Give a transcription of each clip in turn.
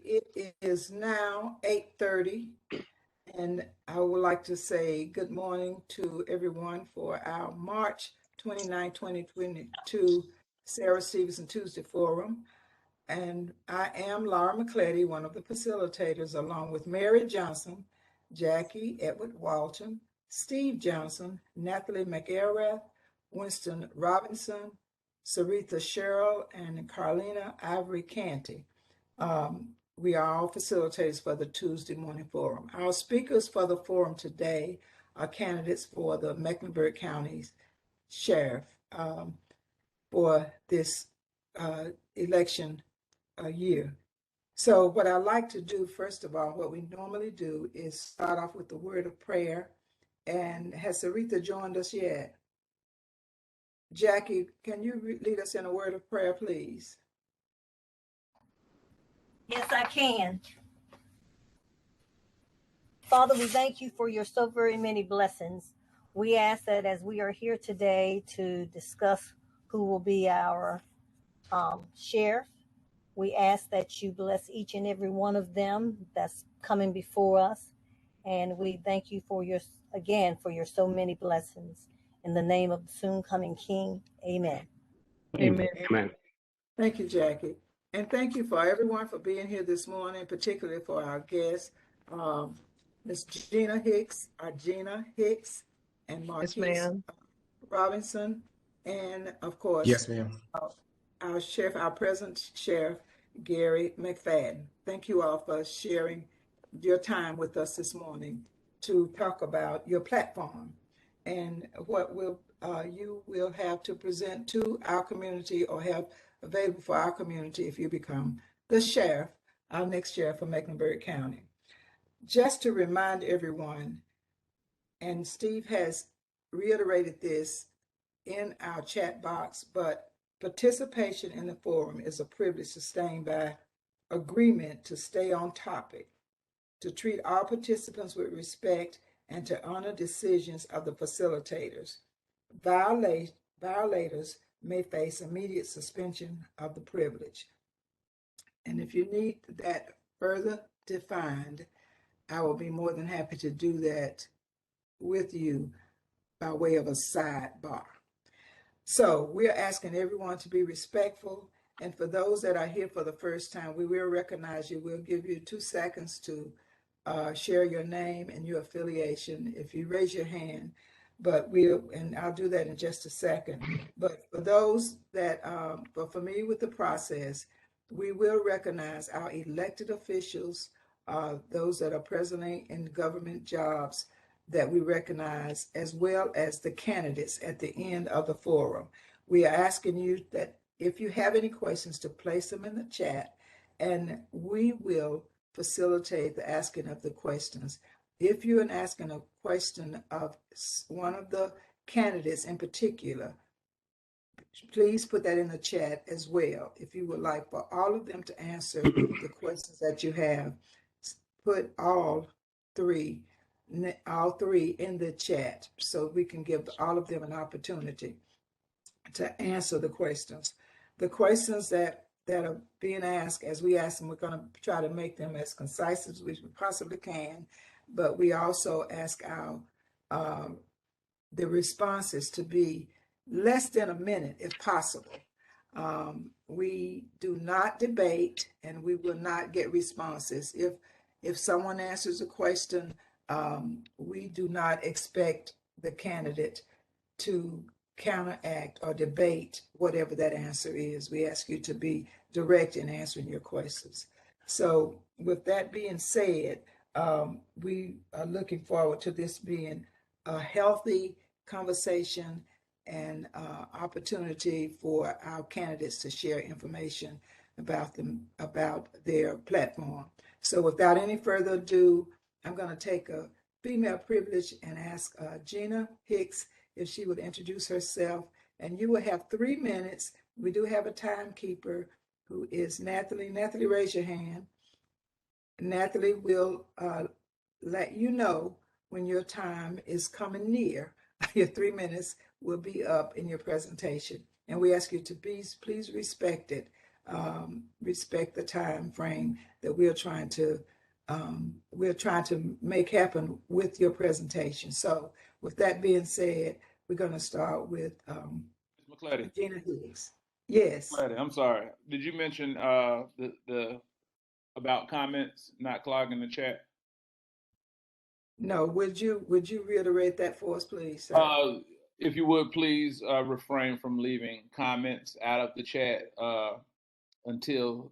It is now 8:30, and I would like to say good morning to everyone for our March 29, 2022 Sarah Stevenson Tuesday Forum. And I am Laura McFadden, one of the facilitators, along with Mary Johnson, Jackie Edward Walton, Steve Johnson, Natalie McElrath, Winston Robinson, Saritha Sherrill, and Carlina Ivory Canty. We are all facilitators for the Tuesday morning forum. Our speakers for the forum today are candidates for the Mecklenburg County Sheriff for this election year. So what I like to do, first of all, what we normally do is start off with the word of prayer. And has Saritha joined us yet? Jackie, can you lead us in a word of prayer, please? Yes, I can. Father, we thank you for your so very many blessings. We ask that as we are here today to discuss who will be our sheriff, we ask that you bless each and every one of them that's coming before us. And we thank you for your so many blessings. In the name of the soon coming King, amen. Amen. Amen. Thank you, Jackie. And thank you for everyone for being here this morning, particularly for our guests, Ms. GIna Hicks, GIna Hicks, and Marquis Robinson, and of course, yes, ma'am, our sheriff, our present sheriff, Garry McFadden. Thank you all for sharing your time with us this morning to talk about your platform and what you will have to present to our community or have available for our community if you become the sheriff, our next sheriff of Mecklenburg County. Just to remind everyone, and Steve has reiterated this in our chat box, but participation in the forum is a privilege sustained by agreement to stay on topic, to treat all participants with respect, and to honor decisions of the facilitators. Violators may face immediate suspension of the privilege. And if you need that further defined, I will be more than happy to do that with you by way of a sidebar. So we're asking everyone to be respectful. And for those that are here for the first time, we will recognize you. We'll give you 2 seconds to share your name and your affiliation if you raise your hand. But and I'll do that in just a second. But for those that are familiar with the process, we will recognize our elected officials, those that are presently in government jobs that we recognize, as well as the candidates at the end of the forum. We are asking you that if you have any questions to place them in the chat, and we will facilitate the asking of the questions. If you're asking a question of one of the candidates in particular, please put that in the chat as well. If you would like for all of them to answer the questions that you have, put all three in the chat so we can give all of them an opportunity to answer the questions. The questions that are being asked, as we ask them, we're going to try to make them as concise as we possibly can, but we also ask the responses to be less than a minute if possible. We do not debate, and we will not get responses. If someone answers a question, we do not expect the candidate to counteract or debate whatever that answer is. We ask you to be direct in answering your questions. So with that being said, we are looking forward to this being a healthy conversation and opportunity for our candidates to share information about their platform. So without any further ado, I'm going to take a female privilege and ask GIna Hicks if she would introduce herself. And you will have 3 minutes. We do have a timekeeper who is Natalie. Natalie, raise your hand. Natalie will let you know when your time is coming near. Your 3 minutes will be up in your presentation. And we ask you to please respect it. respect the time frame that we're trying to make happen with your presentation. So with that being said, we're going to start with Ms. McFadden. GIna Hicks. Yes. McFadden, I'm sorry. Did you mention the about comments not clogging the chat? No, would you reiterate that for us, please, sir? If you would please refrain from leaving comments out of the chat until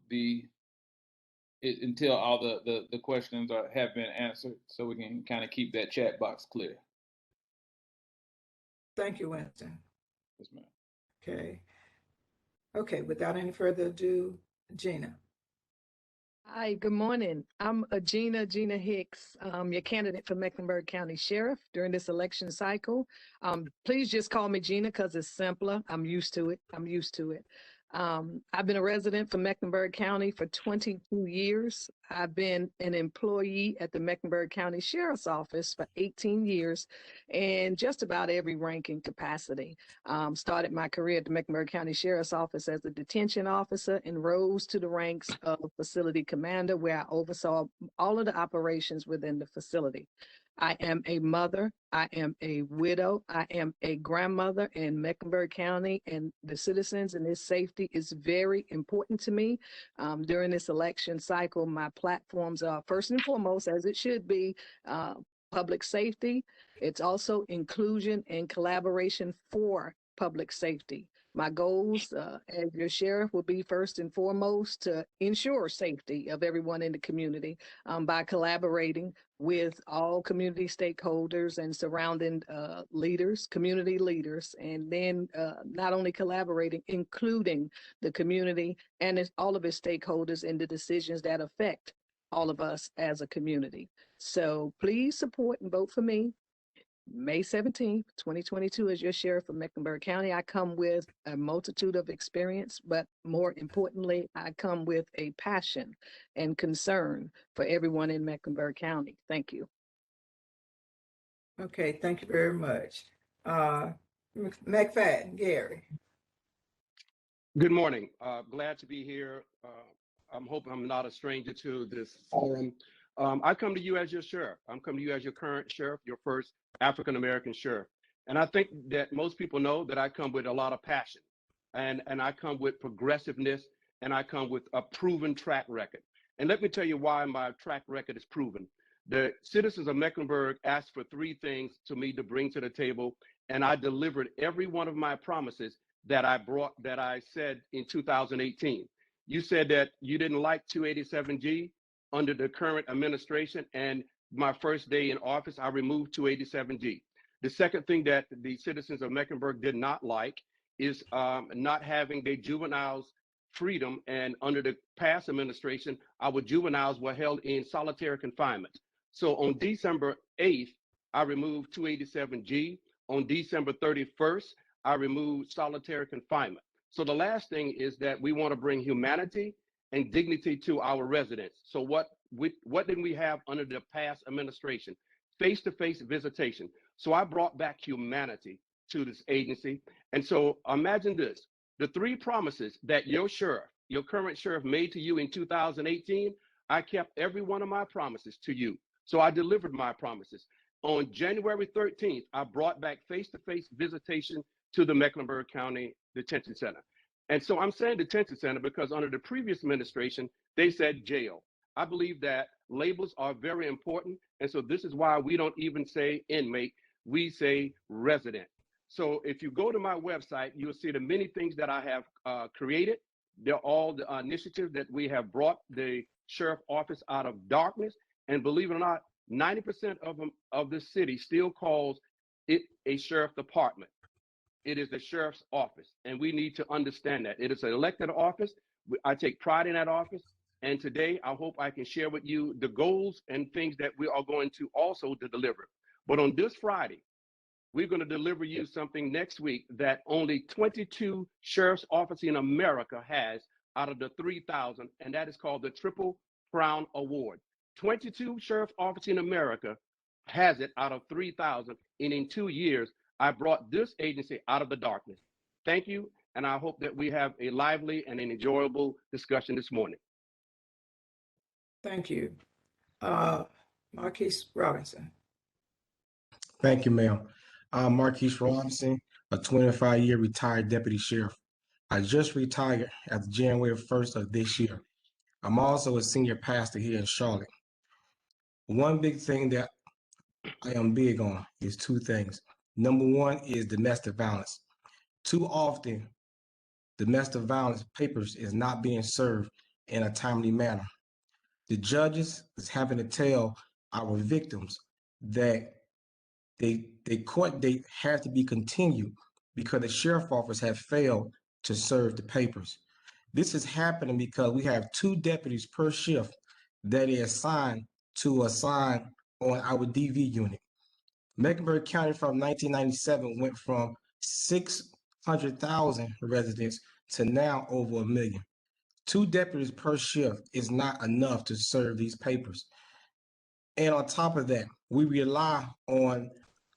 all the questions have been answered, so we can kind of keep that chat box clear. Thank you, Winston. Yes, ma'am. Okay, without any further ado, GIna. Hi, good morning. I'm GIna Hicks, your candidate for Mecklenburg County Sheriff during this election cycle. Please just call me GIna because it's simpler. I'm used to it. I've been a resident for Mecklenburg County for 22 years. I've been an employee at the Mecklenburg County Sheriff's Office for 18 years in just about every ranking capacity. Started my career at the Mecklenburg County Sheriff's Office as a detention officer and rose to the ranks of facility commander, where I oversaw all of the operations within the facility. I am a mother, I am a widow, I am a grandmother in Mecklenburg County, and the citizens and their safety is very important to me. During this election cycle, my platforms are first and foremost, as it should be, public safety. It's also inclusion and collaboration for public safety. My goals as your sheriff will be first and foremost to ensure safety of everyone in the community by collaborating with all community stakeholders and surrounding leaders, community leaders, and then not only collaborating, including the community and all of its stakeholders in the decisions that affect all of us as a community. So please support and vote for me. May 17th, 2022, as your sheriff of Mecklenburg County. I come with a multitude of experience, but more importantly, I come with a passion and concern for everyone in Mecklenburg County. Thank you. Okay, thank you very much. McFadden, Garry. Good morning. Glad to be here. I'm hoping I'm not a stranger to this forum. I come to you as your sheriff. I'm coming to you as your current sheriff, your first African-American sheriff. And I think that most people know that I come with a lot of passion and I come with progressiveness and I come with a proven track record. And let me tell you why my track record is proven. The citizens of Mecklenburg asked for three things to me to bring to the table, and I delivered every one of my promises that I said in 2018. You said that you didn't like 287G under the current administration, and my first day in office, I removed 287G. The second thing that the citizens of Mecklenburg did not like is not having their juveniles freedom, and under the past administration, our juveniles were held in solitary confinement. So on December 8th, I removed 287G. On December 31st, I removed solitary confinement. So the last thing is that we want to bring humanity and dignity to our residents. So what did we have under the past administration? Face-to-face visitation. So I brought back humanity to this agency. And so imagine this, the three promises that your sheriff, your current sheriff made to you in 2018, I kept every one of my promises to you. So I delivered my promises. On January 13th, I brought back face-to-face visitation to the Mecklenburg County Detention Center. And so I'm saying detention center because under the previous administration, they said jail. I believe that labels are very important. And so this is why we don't even say inmate, we say resident. So if you go to my website, you'll see the many things that I have created. They're all the initiatives that we have brought the sheriff office out of darkness. And believe it or not, 90% of the city still calls it a sheriff department. It is the sheriff's office, and we need to understand that. It is an elected office. I take pride in that office, and today I hope I can share with you the goals and things that we are going to also deliver. But on this Friday, we're going to deliver you something next week that only 22 sheriff's offices in America has out of the 3,000, and that is called the Triple Crown Award. 22 sheriff's offices in America has it out of 3,000, and in 2 years, I brought this agency out of the darkness. Thank you, and I hope that we have a lively and an enjoyable discussion this morning. Thank you. Marquis Robinson. Thank you, ma'am. I'm Marquis Robinson, a 25-year retired deputy sheriff. I just retired at January 1st of this year. I'm also a senior pastor here in Charlotte. One big thing that I am big on is two things. Number one is domestic violence. Too often, domestic violence papers is not being served in a timely manner. The judges is having to tell our victims that the court date has to be continued because the sheriff office have failed to serve the papers. This is happening because we have 2 deputies per shift that is assigned to assign on our DV unit. Mecklenburg County from 1997 went from 600,000 residents to now over 1 million. 2 deputies per shift is not enough to serve these papers. And on top of that, we rely on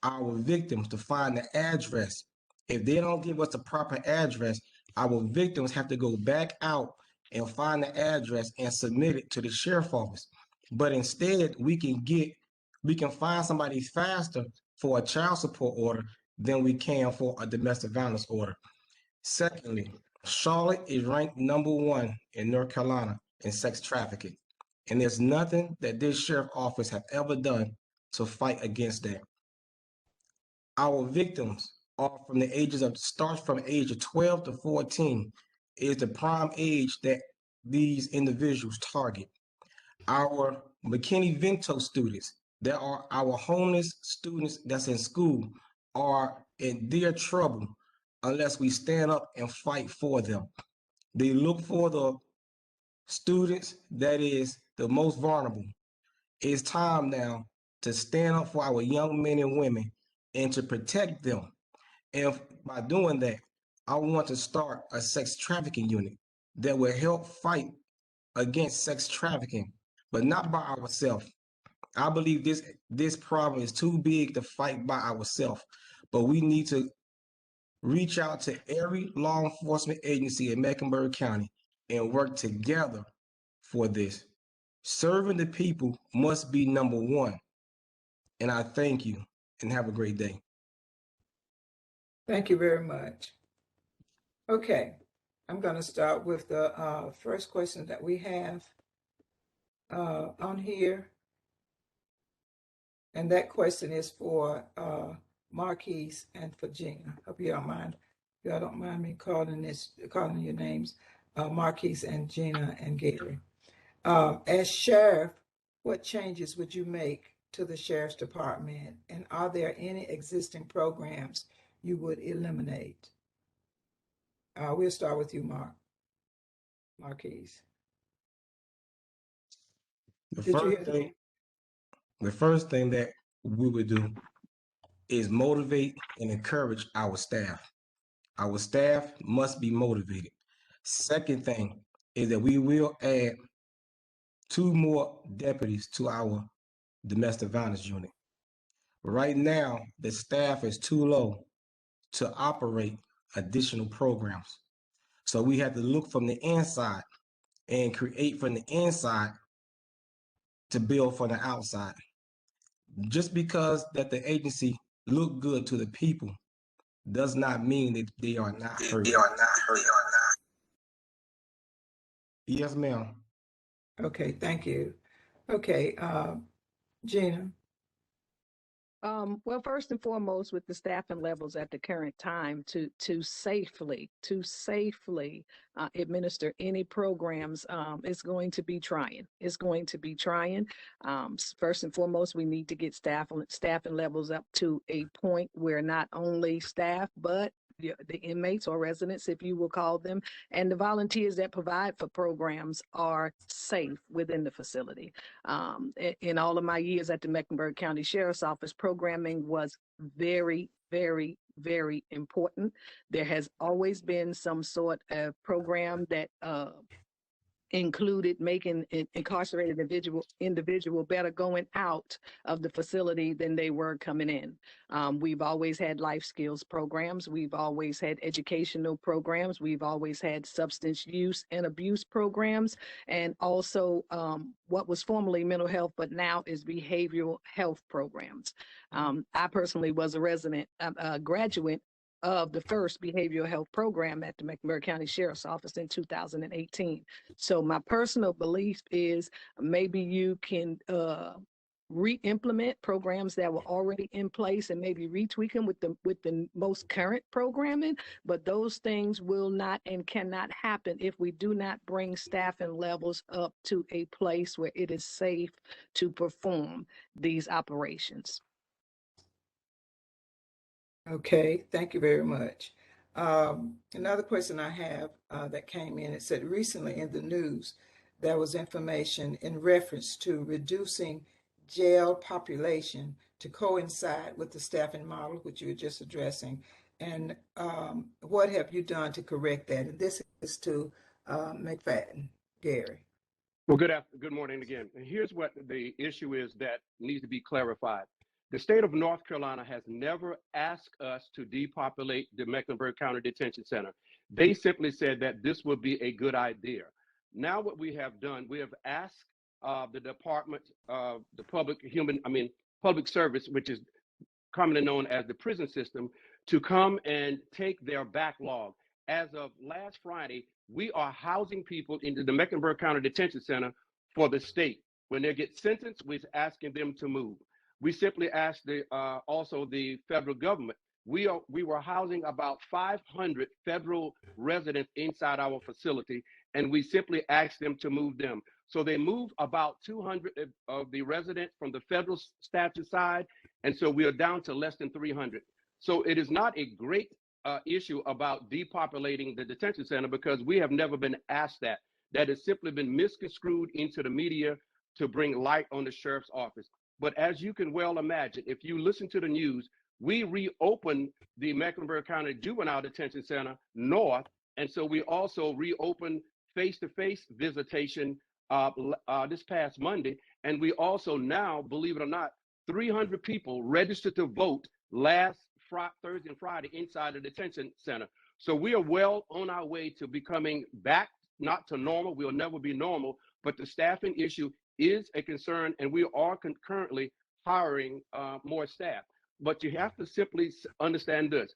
our victims to find the address. If they don't give us the proper address, our victims have to go back out and find the address and submit it to the sheriff office. But instead, we can find somebody faster for a child support order than we can for a domestic violence order. Secondly, Charlotte is ranked #1 in North Carolina in sex trafficking. And there's nothing that this sheriff office have ever done to fight against that. Our victims are from the ages of, starts from age of 12 to 14 is the prime age that these individuals target. Our McKinney-Vento students, that are our homeless students that's in school, are in their trouble unless we stand up and fight for them. They look for the students that is the most vulnerable. It's time now to stand up for our young men and women and to protect them. And by doing that, I want to start a sex trafficking unit that will help fight against sex trafficking, but not by ourselves. I believe this problem is too big to fight by ourselves, but we need to reach out to every law enforcement agency in Mecklenburg County and work together for this. Serving the people must be #1. And I thank you and have a great day. Thank you very much. Okay, I'm going to start with the first question that we have on here. And that question is for Marquis and for GIna. Hope you don't mind. Y'all don't mind me calling your names, Marquis and GIna and Garry. As sheriff, what changes would you make to the sheriff's department? And are there any existing programs you would eliminate? We'll start with you, Marquis. The first thing that we would do is motivate and encourage our staff. Our staff must be motivated. Second thing is that we will add 2 more deputies to our domestic violence unit. Right now, the staff is too low to operate additional programs. So we have to look from the inside and create from the inside to build from the outside. Just because that the agency look good to the people does not mean that they are not hurt. Yes, ma'am. Okay, thank you. Okay, GIna. Well, first and foremost, with the staffing levels at the current time, to safely administer any programs is going to be trying. It's going to be trying. First and foremost, we need to get staffing levels up to a point where not only staff, but the inmates or residents, if you will call them, and the volunteers that provide for programs are safe within the facility. In all of my years at the Mecklenburg County Sheriff's Office, programming was very, very, very important. There has always been some sort of program that included making an incarcerated individual better going out of the facility than they were coming in. We've always had life skills programs. We've always had educational programs. We've always had substance use and abuse programs, and also what was formerly mental health, but now is behavioral health programs. I personally was a graduate of the first behavioral health program at the Mecklenburg County Sheriff's Office in 2018. So my personal belief is maybe you can re-implement programs that were already in place and maybe retweak them with the most current programming, but those things will not and cannot happen if we do not bring staffing levels up to a place where it is safe to perform these operations. Okay, thank you very much. Another question I have that came in, it said recently in the news, there was information in reference to reducing jail population to coincide with the staffing model, which you were just addressing. And what have you done to correct that? And this is to McFadden, Garry. Well, good morning again. And here's what the issue is that needs to be clarified. The state of North Carolina has never asked us to depopulate the Mecklenburg County Detention Center. They simply said that this would be a good idea. Now what we have done, we have asked the Department of the Public Service, which is commonly known as the prison system, to come and take their backlog. As of last Friday, we are housing people into the Mecklenburg County Detention Center for the state. When they get sentenced, we're asking them to move. We simply asked also the federal government. We were housing about 500 federal residents inside our facility, and we simply asked them to move them. So they moved about 200 of the residents from the federal statute side, and so we are down to less than 300. So it is not a great issue about depopulating the detention center, because we have never been asked that. That has simply been misconstrued into the media to bring light on the sheriff's office. But as you can well imagine, if you listen to the news, we reopened the Mecklenburg County Juvenile Detention Center North, and so we also reopened face-to-face visitation this past Monday, and we also now, believe it or not, 300 people registered to vote last Thursday and Friday inside the detention center. So we are well on our way to becoming back, not to normal. We'll never be normal, but the staffing issue is a concern, and we are currently hiring more staff. But you have to simply understand this.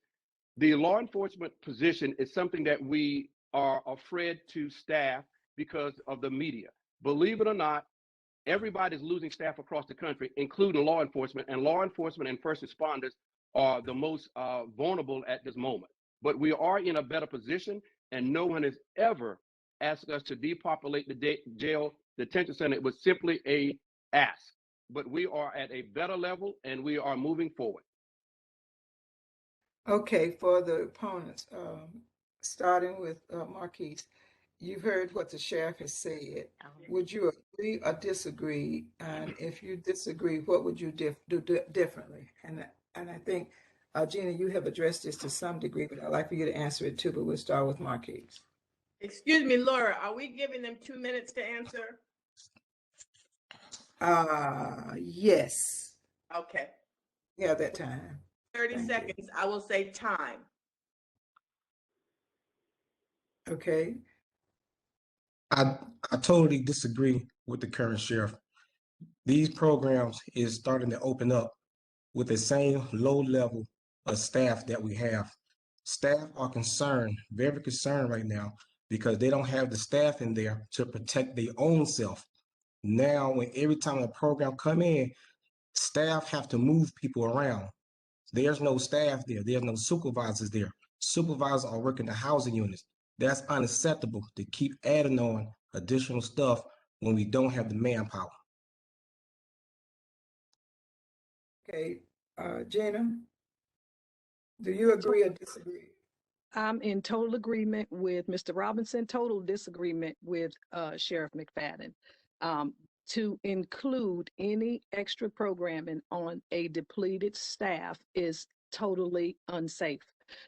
The law enforcement position is something that we are afraid to staff because of the media. Believe it or not, everybody's losing staff across the country, including law enforcement, and law enforcement and first responders are the most vulnerable at this moment. But we are in a better position, and no one has ever asked us to depopulate the jail detention center. It was simply a ask, but we are at a better level, and we are moving forward. Okay, for the opponents, starting with Marquis, you've heard what the sheriff has said. Would you agree or disagree? And if you disagree, what would you do differently? And I think, GIna, you have addressed this to some degree, but I'd like for you to answer it too, but we'll start with Marquis. Excuse me, Laura, are we giving them 2 minutes to answer? Yes. Okay. We have that time. 30 seconds. I will say time. Okay. I totally disagree with the current sheriff. These programs is starting to open up with the same low level of staff that we have. Staff are concerned, very concerned right now, because they don't have the staff in there to protect their own self. Now, when every time a program come in, staff have to move people around. There's no staff there. There's no supervisors there. Supervisors are working the housing units. That's unacceptable to keep adding on additional stuff when we don't have the manpower. Okay. GIna, do you agree or disagree? I'm in total agreement with Mr. Robinson, total disagreement with Sheriff McFadden. To include any extra programming on a depleted staff is totally unsafe.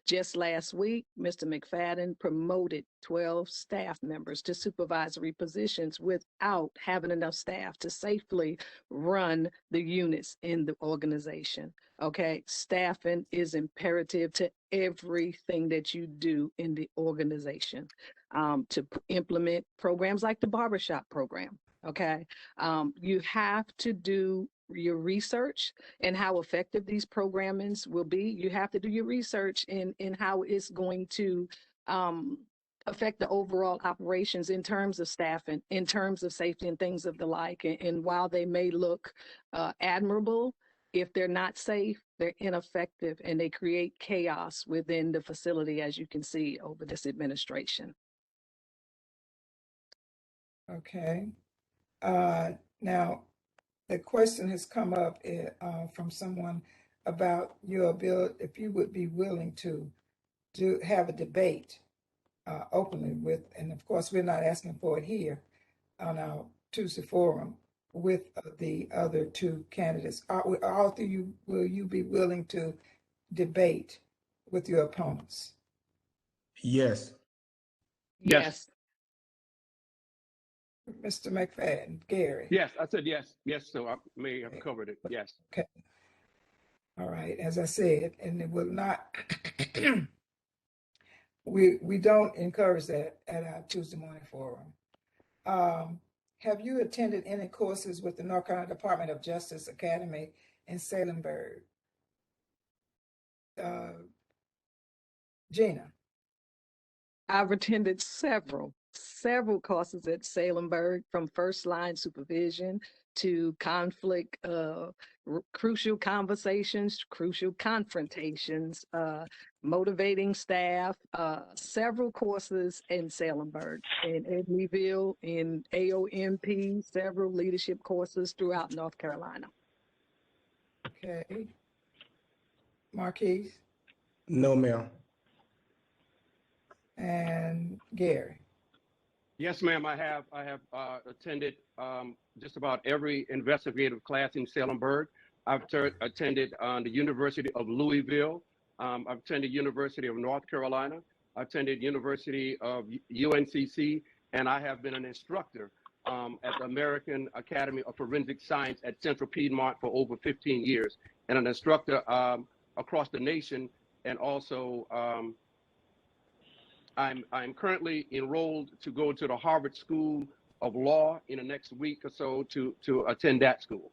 Just last week, Mr. McFadden promoted 12 staff members to supervisory positions without having enough staff to safely run the units in the organization. Okay, staffing is imperative to everything that you do in the organization. To implement programs like the barbershop program. Okay, you have to do your research and how effective these programmings will be. You have to do your research in how it's going to affect the overall operations in terms of staffing, in terms of safety and things of the like. And while they may look admirable, if they're not safe, they're ineffective and they create chaos within the facility, as you can see over this administration. Okay. Now, the question has come up from someone about your ability, if you would be willing to have a debate openly with, and of course, we're not asking for it here on our Tuesday forum with the other two candidates. All three, will you be willing to debate with your opponents? Yes. Yes. Mr. McFadden, Garry. Yes, I said yes. Yes, so I may have covered it. Yes. Okay. All right. As I said, and it will not. We don't encourage that at our Tuesday morning forum. Have you attended any courses with the North Carolina Department of Justice Academy in Mecklenburg? GIna. I've attended several courses at Mecklenburg, from first line supervision to conflict, crucial conversations, crucial confrontations, motivating staff, several courses in Mecklenburg, in Edmeyville, in AOMP, several leadership courses throughout North Carolina. Okay. Marquis. No, ma'am. And Garry. Yes, ma'am. I have attended just about every investigative class in Mecklenburg. I've attended the University of Louisville. I've attended University of North Carolina. I've attended University of UNCC, and I have been an instructor at the American Academy of Forensic Science at Central Piedmont for over 15 years, and an instructor across the nation. And also, I'm currently enrolled to go to the Harvard School of Law in the next week or so to attend that school.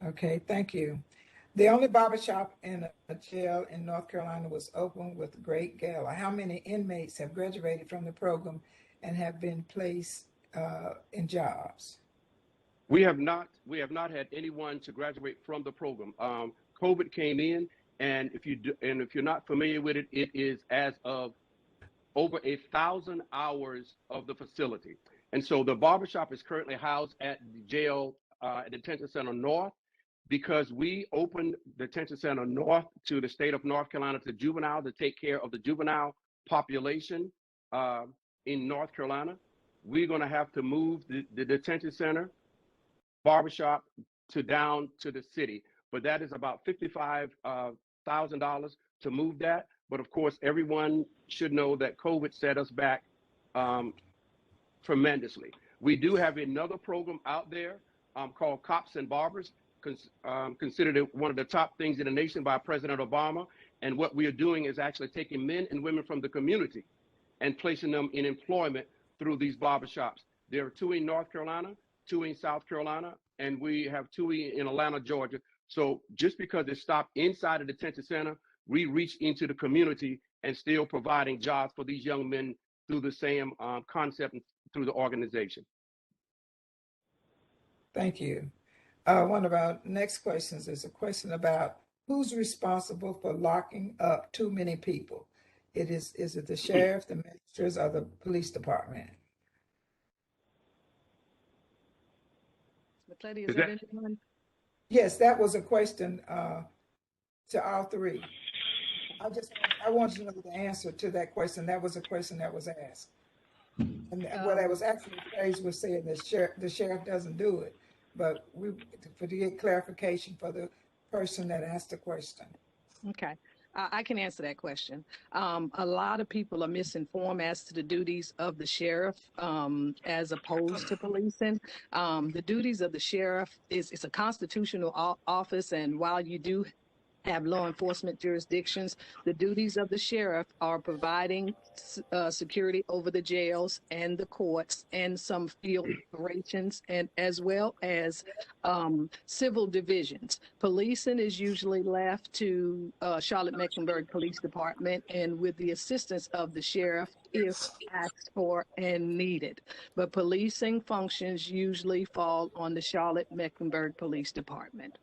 Okay, thank you. The only barbershop in a jail in North Carolina was open with great gala. How many inmates have graduated from the program and have been placed in jobs? We have not had anyone to graduate from the program. COVID came in, and if you're not familiar with it, it is as of over 1,000 hours of the facility. And so the barbershop is currently housed at the jail at Detention Center North, because we opened Detention Center North to the state of North Carolina to juvenile to take care of the juvenile population in North Carolina. We're going to have to move the detention center barbershop down to the city, but that is about $55,000 to move that. But of course, everyone should know that COVID set us back tremendously. We do have another program out there called Cops and Barbers, considered one of the top things in the nation by President Obama. And what we are doing is actually taking men and women from the community and placing them in employment through these barbershops. There are 2 in North Carolina, 2 in South Carolina, and we have 2 in Atlanta, Georgia. So just because it stopped inside the detention center, we reach into the community and still providing jobs for these young men through the same concept and through the organization. Thank you. One of our next questions is a question about who's responsible for locking up too many people. Is it the sheriff, the ministers, or the police department? McClady, is that anyone? Yes, that was a question to all three. I want you to know the answer to that question. That was a question that was asked. And what I was actually phrased was saying that the sheriff doesn't do it, but to get clarification for the person that asked the question. Okay. I can answer that question. A lot of people are misinformed as to the duties of the sheriff as opposed to policing. The duties of the sheriff is it's a constitutional office, and while you do have law enforcement jurisdictions, the duties of the sheriff are providing security over the jails and the courts and some field operations, and as well as civil divisions. Policing is usually left to Charlotte Mecklenburg Police Department, and with the assistance of the sheriff if asked for and needed. But policing functions usually fall on the Charlotte Mecklenburg Police Department.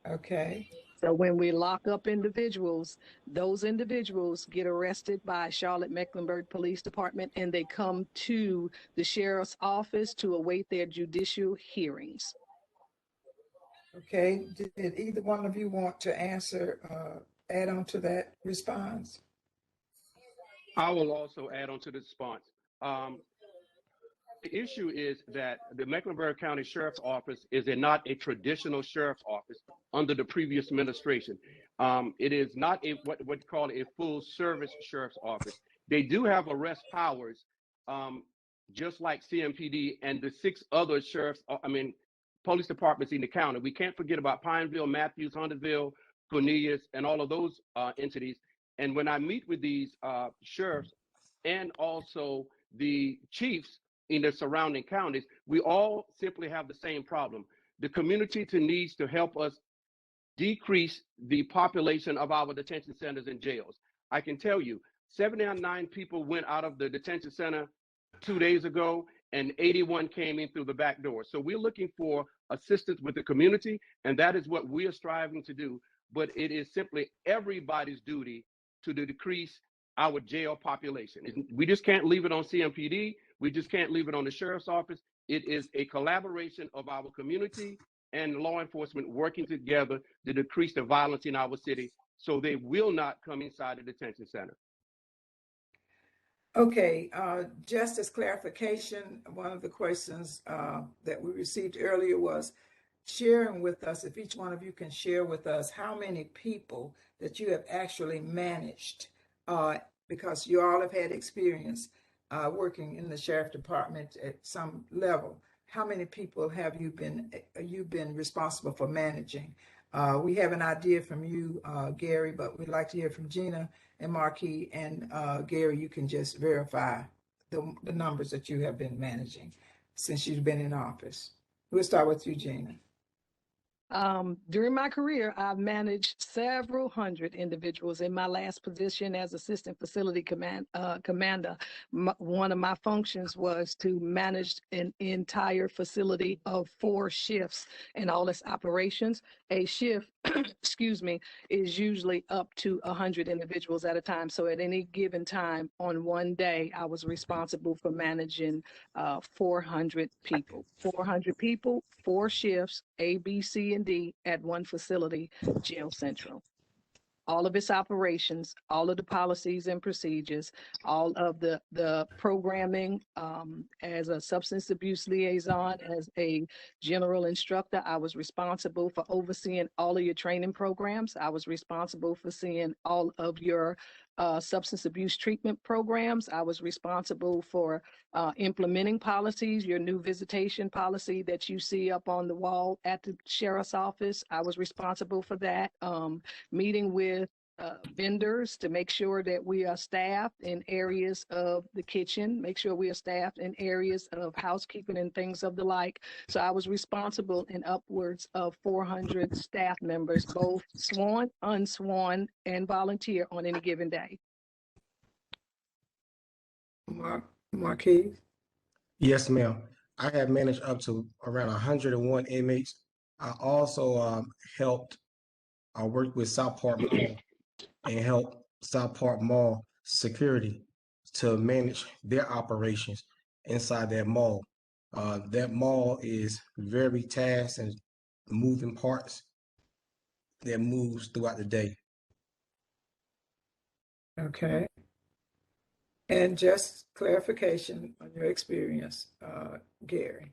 Okay. So when we lock up individuals, those individuals get arrested by Charlotte Mecklenburg Police Department, and they come to the sheriff's office to await their judicial hearings. Okay. Did either one of you want to answer, add on to that response? I will also add on to the response. The issue is that the Mecklenburg County Sheriff's Office is not a traditional sheriff's office under the previous administration. It is not what you call a full service sheriff's office. They do have arrest powers, just like CMPD and the 6 other police departments in the county. We can't forget about Pineville, Matthews, Huntersville, Cornelius, and all of those entities. And when I meet with these sheriffs and also the chiefs in the surrounding counties, we all simply have the same problem. The community needs to help us decrease the population of our detention centers and jails. I can tell you, 79 people went out of the detention center 2 days ago, and 81 came in through the back door. So we're looking for assistance with the community, and that is what we are striving to do. But it is simply everybody's duty to decrease our jail population. We just can't leave it on CMPD. We just can't leave it on the sheriff's office. It is a collaboration of our community and law enforcement working together to decrease the violence in our city so they will not come inside the detention center. Okay, just as clarification, one of the questions that we received earlier was sharing with us, if each one of you can share with us how many people that you have actually managed, because you all have had experience working in the sheriff department at some level. How many people have you been responsible for managing? We have an idea from you, Garry, but we'd like to hear from GIna and Marquis. And Garry, you can just verify the numbers that you have been managing since you've been in office. We'll start with you, GIna. During my career, I've managed several hundred individuals. In my last position as assistant facility commander, one of my functions was to manage an entire facility of 4 shifts and all its operations. A shift, excuse me, is usually up to 100 individuals at a time. So at any given time on one day, I was responsible for managing 400 people. 400 people, 4 shifts, A, B, C, and D at one facility, Jail Central. All of its operations, all of the policies and procedures, all of the programming. As a substance abuse liaison, as a general instructor, I was responsible for overseeing all of your training programs. I was responsible for seeing all of your substance abuse treatment programs. I was responsible for implementing policies, your new visitation policy that you see up on the wall at the sheriff's office. I was responsible for that. Meeting with vendors to make sure that we are staffed in areas of the kitchen, make sure we are staffed in areas of housekeeping and things of the like. So I was responsible in upwards of 400 staff members, both sworn, unsworn, and volunteer on any given day. Marquis? Yes, ma'am. I have managed up to around 101 inmates. I also helped work with South Park Mall and help South Park Mall security to manage their operations inside that mall. That mall is very tasked and moving parts that moves throughout the day. Okay. And just clarification on your experience, Garry.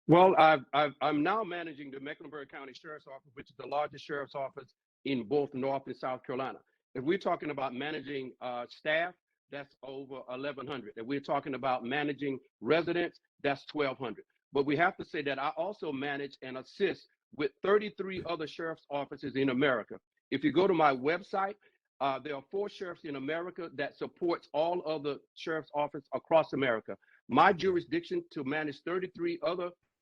Well, I'm now managing the Mecklenburg County Sheriff's Office, which is the largest sheriff's office in both North and South Carolina. If we're talking about managing staff, that's over 1,100. If we're talking about managing residents, that's 1,200. But we have to say that I also manage and assist with 33 other sheriff's offices in America. If you go to my website, there are 4 sheriffs in America that supports all other sheriff's offices across America. My jurisdiction to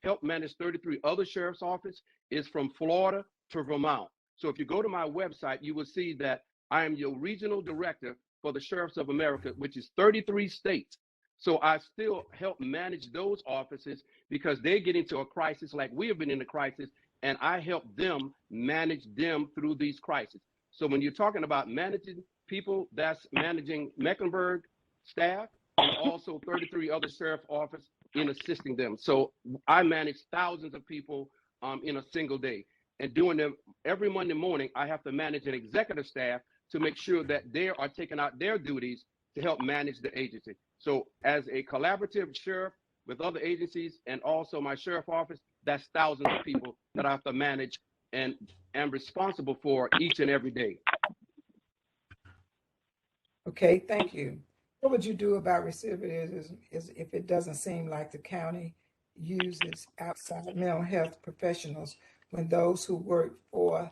help manage 33 other sheriff's offices is from Florida to Vermont. So if you go to my website, you will see that I am your regional director for the Sheriffs of America, which is 33 states. So I still help manage those offices because they get into a crisis like we have been in a crisis, and I help them manage them through these crises. So when you're talking about managing people, that's managing Mecklenburg staff and also 33 other sheriff offices in assisting them. So I manage thousands of people in a single day. And doing them every Monday morning, I have to manage an executive staff to make sure that they are taking out their duties to help manage the agency. So as a collaborative sheriff with other agencies and also my sheriff office, that's thousands of people that I have to manage and am responsible for each and every day. Okay, thank you. What would you do about recidivism if it doesn't seem like the county uses outside mental health professionals when those who work for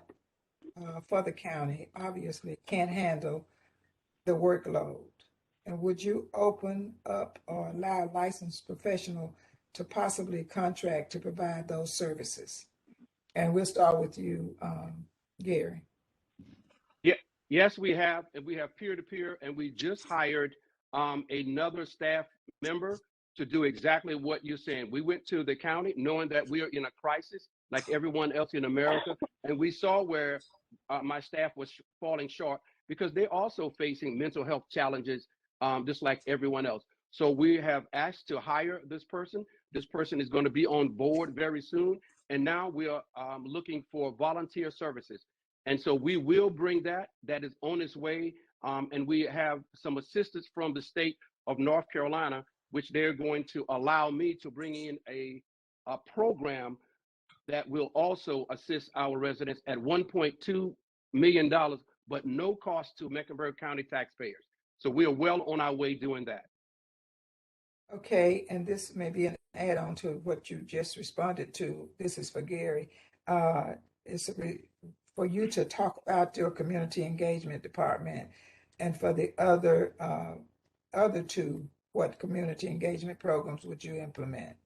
the county obviously can't handle the workload? And would you open up or allow a licensed professional to possibly contract to provide those services? And we'll start with you, Garry. Yeah, yes, we have, and we have peer-to-peer, and we just hired another staff member to do exactly what you're saying. We went to the county knowing that we are in a crisis like everyone else in America, and we saw where my staff was falling short because they're also facing mental health challenges just like everyone else. So we have asked to hire this person. This person is going to be on board very soon, and now we are looking for volunteer services. And so we will bring that. That is on its way. And we have some assistance from the state of North Carolina, which they're going to allow me to bring in a program that will also assist our residents at $1.2 million, but no cost to Mecklenburg County taxpayers. So we are well on our way doing that. Okay, and this may be an add-on to what you just responded to. This is for Garry. It's for you to talk about your community engagement department, and for the other two, what community engagement programs would you implement?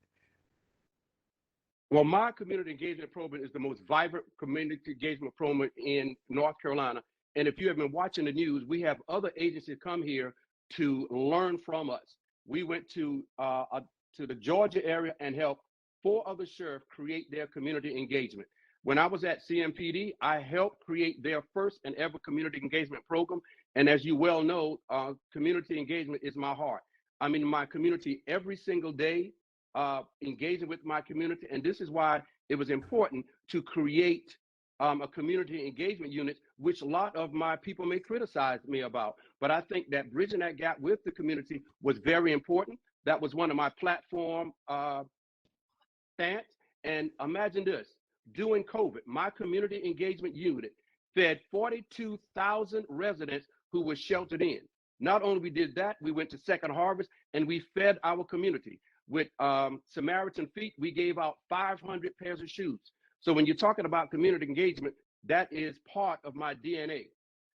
Well, my community engagement program is the most vibrant community engagement program in North Carolina. And if you have been watching the news, we have other agencies come here to learn from us. We went to the Georgia area and helped 4 other sheriffs create their community engagement. When I was at CMPD, I helped create their first and ever community engagement program. And as you well know, community engagement is my heart. I'm in my community every single day, engaging with my community. And this is why it was important to create a community engagement unit, which a lot of my people may criticize me about. But I think that bridging that gap with the community was very important. That was one of my platform stance. And imagine this, during COVID, my community engagement unit fed 42,000 residents who were sheltered in. Not only we did that, we went to Second Harvest and we fed our community. With Samaritan Feet, we gave out 500 pairs of shoes. So when you're talking about community engagement, that is part of my DNA.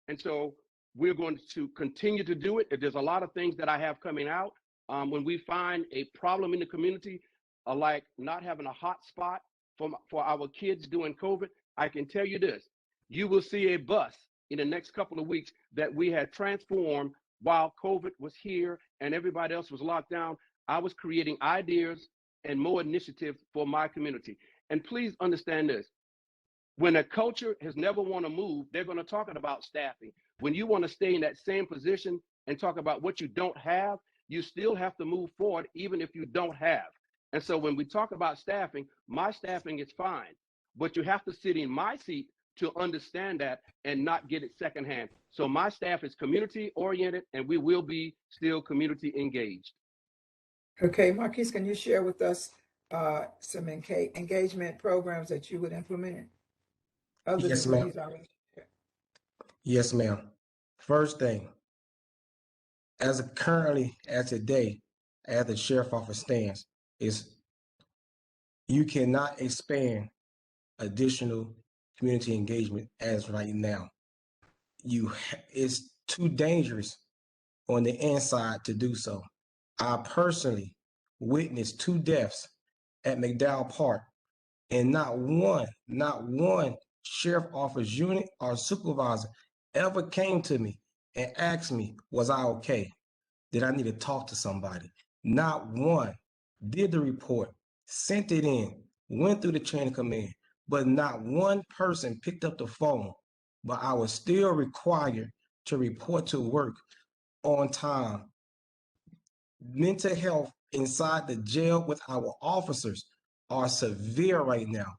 And so we're going to continue to do it. There's a lot of things that I have coming out. When we find a problem in the community, like not having a hot spot for our kids during COVID, I can tell you this, you will see a bus in the next couple of weeks that we had transformed while COVID was here and everybody else was locked down. I was creating ideas and more initiatives for my community. And please understand this, when a culture has never want to move, they're going to talk about staffing. When you want to stay in that same position and talk about what you don't have, you still have to move forward even if you don't have. And so when we talk about staffing, my staffing is fine, but you have to sit in my seat to understand that and not get it secondhand. So my staff is community oriented and we will be still community engaged. Okay, Marquis, can you share with us some engagement programs that you would implement? Other Yes, than what ma'am. he's already shared? Yes, ma'am. First thing, as today, as the sheriff office stands, is you cannot expand additional community engagement as right now. It's too dangerous on the inside to do so. I personally witnessed 2 deaths at McDowell Park, and not one sheriff office unit or supervisor ever came to me and asked me, was I okay? Did I need to talk to somebody? Not one. Did the report, sent it in, went through the chain of command, but not one person picked up the phone. But I was still required to report to work on time. Mental health inside the jail with our officers are severe right now.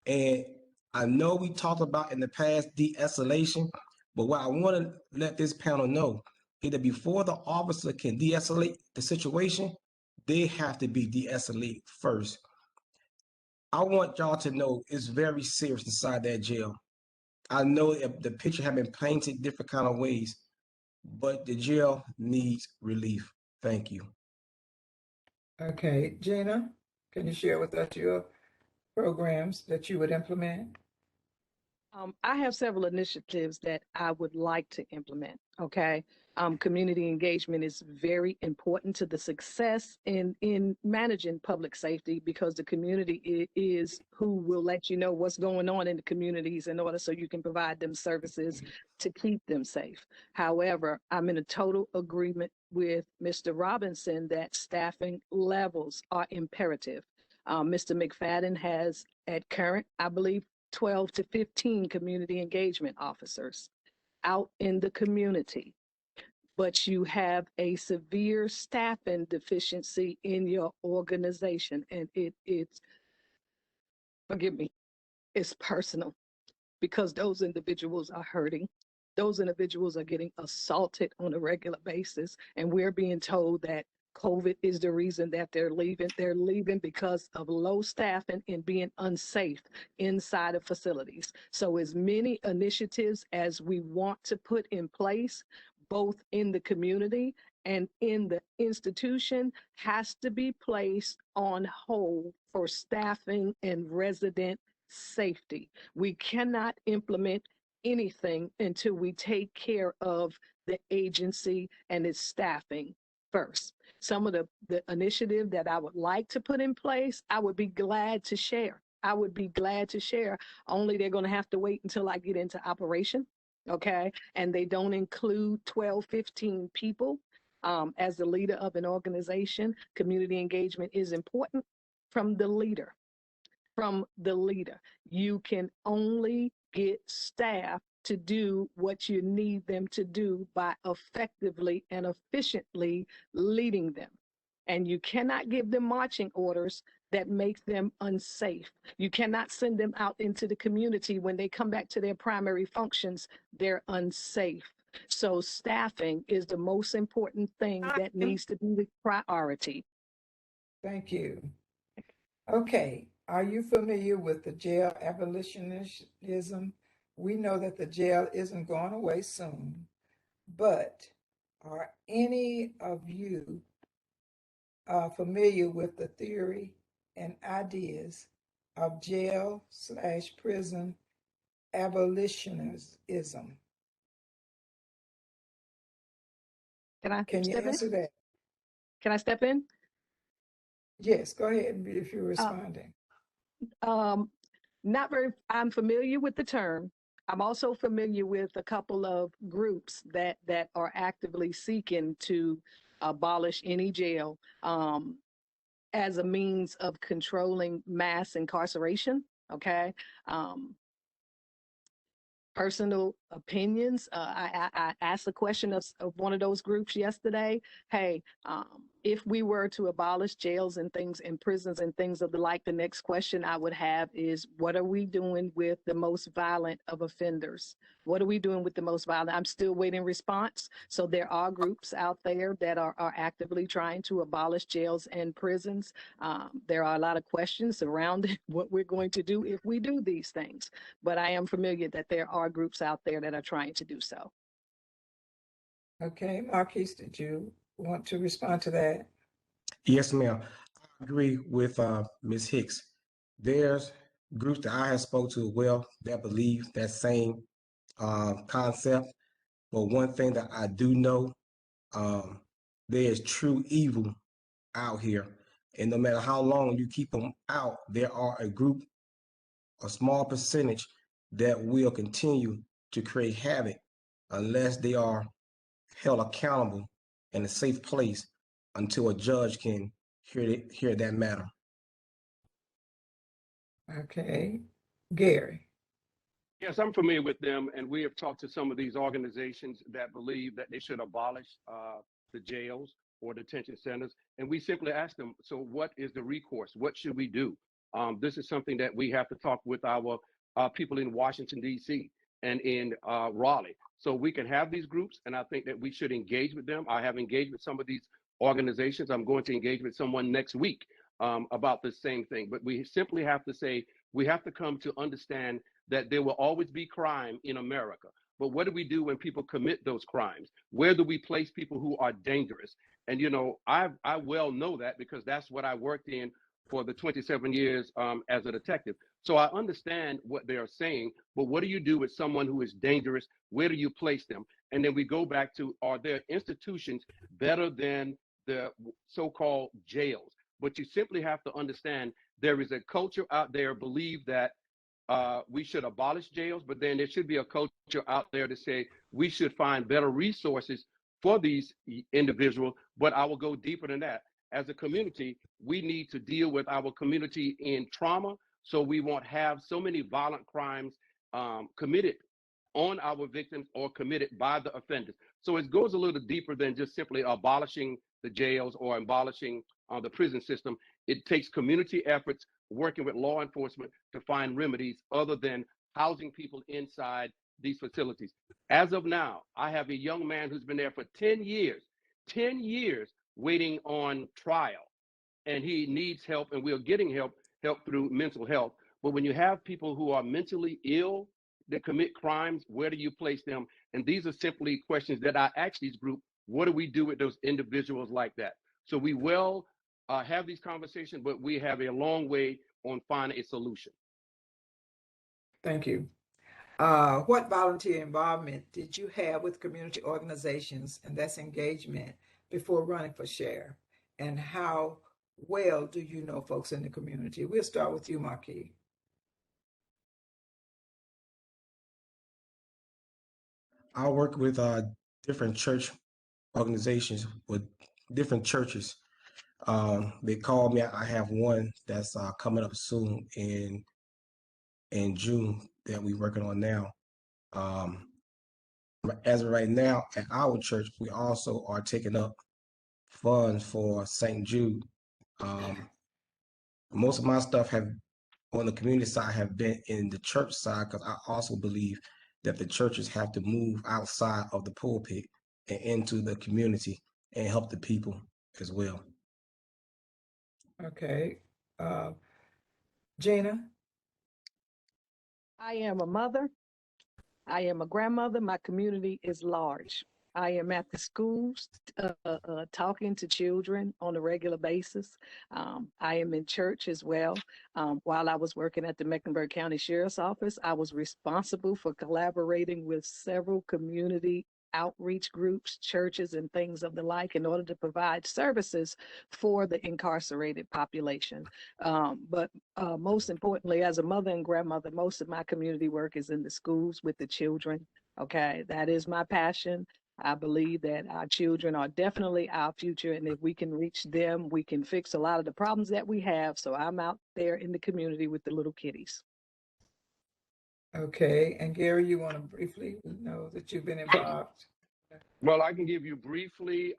And I know we talked about in the past de-escalation, but what I want to let this panel know is that before the officer can de-escalate the situation, they have to be de-escalated first. I want y'all to know it's very serious inside that jail. I know the picture have been painted different kind of ways, but the jail needs relief. Thank you. Okay, GIna, can you share with us your programs that you would implement? I have several initiatives that I would like to implement. Okay. Community engagement is very important to the success in managing public safety, because the community is who will let you know what's going on in the communities in order so you can provide them services to keep them safe. However, I'm in a total agreement with Mr. Robinson that staffing levels are imperative. Mr. McFadden has at current, I believe, 12 to 15 community engagement officers out in the community, but you have a severe staffing deficiency in your organization. And it's, forgive me, it's personal, because those individuals are hurting. Those individuals are getting assaulted on a regular basis, and we're being told that COVID is the reason that they're leaving. They're leaving because of low staffing and being unsafe inside of facilities. So as many initiatives as we want to put in place, both in the community and in the institution, has to be placed on hold for staffing and resident safety. We cannot implement anything until we take care of the agency and its staffing first. Some of the initiative that I would like to put in place, I would be glad to share. I would be glad to share, only they're going to have to wait until I get into operation. Okay. And they don't include 12, 15 people. As the leader of an organization, community engagement is important from the leader. From the leader. You can only get staff to do what you need them to do by effectively and efficiently leading them. And you cannot give them marching orders that make them unsafe. You cannot send them out into the community when they come back to their primary functions, they're unsafe. So staffing is the most important thing that needs to be the priority. Thank you. Okay, are you familiar with the jail abolitionism? We know that the jail isn't going away soon, but are any of you familiar with the theory and ideas of jail/prison abolitionism? Can you Step in? answer that? Can I step in? Yes, go ahead if you're responding. Not very, I'm familiar with the term. I'm also familiar with a couple of groups that are actively seeking to abolish any jail as a means of controlling mass incarceration. Okay. Personal opinions. I asked a question of one of those groups yesterday. Hey, If we were to abolish jails and things and prisons and things of the like, the next question I would have is, what are we doing with the most violent of offenders? What are we doing with the most violent? I'm still waiting response. So there are groups out there that are actively trying to abolish jails and prisons. There are a lot of questions surrounding what we're going to do if we do these things. But I am familiar that there are groups out there that are trying to do so. Okay, Marquis, did you want to respond to that? Yes, ma'am. I agree with Ms. Hicks. There's groups that I have spoke to as well that believe that same concept. But one thing that I do know, um, there's true evil out here. And no matter how long you keep them out, there are a group, a small percentage that will continue to create havoc unless they are held accountable in a safe place until a judge can hear that matter. Okay, Garry. Yes, I'm familiar with them, and we have talked to some of these organizations that believe that they should abolish the jails or detention centers. And we simply ask them, so what is the recourse? What should we do? This is something that we have to talk with our people in Washington, D.C. and in Raleigh. So we can have these groups, and I think that we should engage with them. I have engaged with some of these organizations. I'm going to engage with someone next week about the same thing. But we simply have to say, we have to come to understand that there will always be crime in America. But what do we do when people commit those crimes? Where do we place people who are dangerous? And, you know, I well know that because that's what I worked in for the 27 years as a detective. So I understand what they are saying, but what do you do with someone who is dangerous? Where do you place them? And then we go back to, are there institutions better than the so-called jails? But you simply have to understand there is a culture out there believe that we should abolish jails, but then there should be a culture out there to say we should find better resources for these individuals. But I will go deeper than that. As a community, we need to deal with our community in trauma so we won't have so many violent crimes committed on our victims or committed by the offenders. So it goes a little deeper than just simply abolishing the jails or abolishing the prison system. It takes community efforts, working with law enforcement to find remedies other than housing people inside these facilities. As of now, I have a young man who's been there for 10 years waiting on trial, and he needs help, and we're getting help through mental health. But when you have people who are mentally ill that commit crimes, where do you place them? And these are simply questions that I ask these groups. What do we do with those individuals like that? So we will have these conversations, but we have a long way on finding a solution. Thank you. What volunteer involvement did you have with community organizations, and that's engagement, before running for sheriff? And how well do you know folks in the community? We'll start with you, Marquis. I work with different church organizations with different churches. They called me. I have one that's coming up soon in June that we're working on now. As of right now, at our church, we also are taking up funds for St. Jude. Most of my stuff have on the community side have been in the church side because I also believe that the churches have to move outside of the pulpit and into the community and help the people as well. Okay. GIna? I am a mother. I am a grandmother. My community is large. I am at the schools talking to children on a regular basis. I am in church as well. While I was working at the Mecklenburg County Sheriff's Office, I was responsible for collaborating with several community outreach groups, churches, and things of the like in order to provide services for the incarcerated population. But most importantly, as a mother and grandmother, most of my community work is in the schools with the children. Okay, that is my passion. I believe that our children are definitely our future, and if we can reach them, we can fix a lot of the problems that we have. So I'm out there in the community with the little kitties. Okay. And Garry, you want to briefly know that you've been involved? Well, I can give you briefly.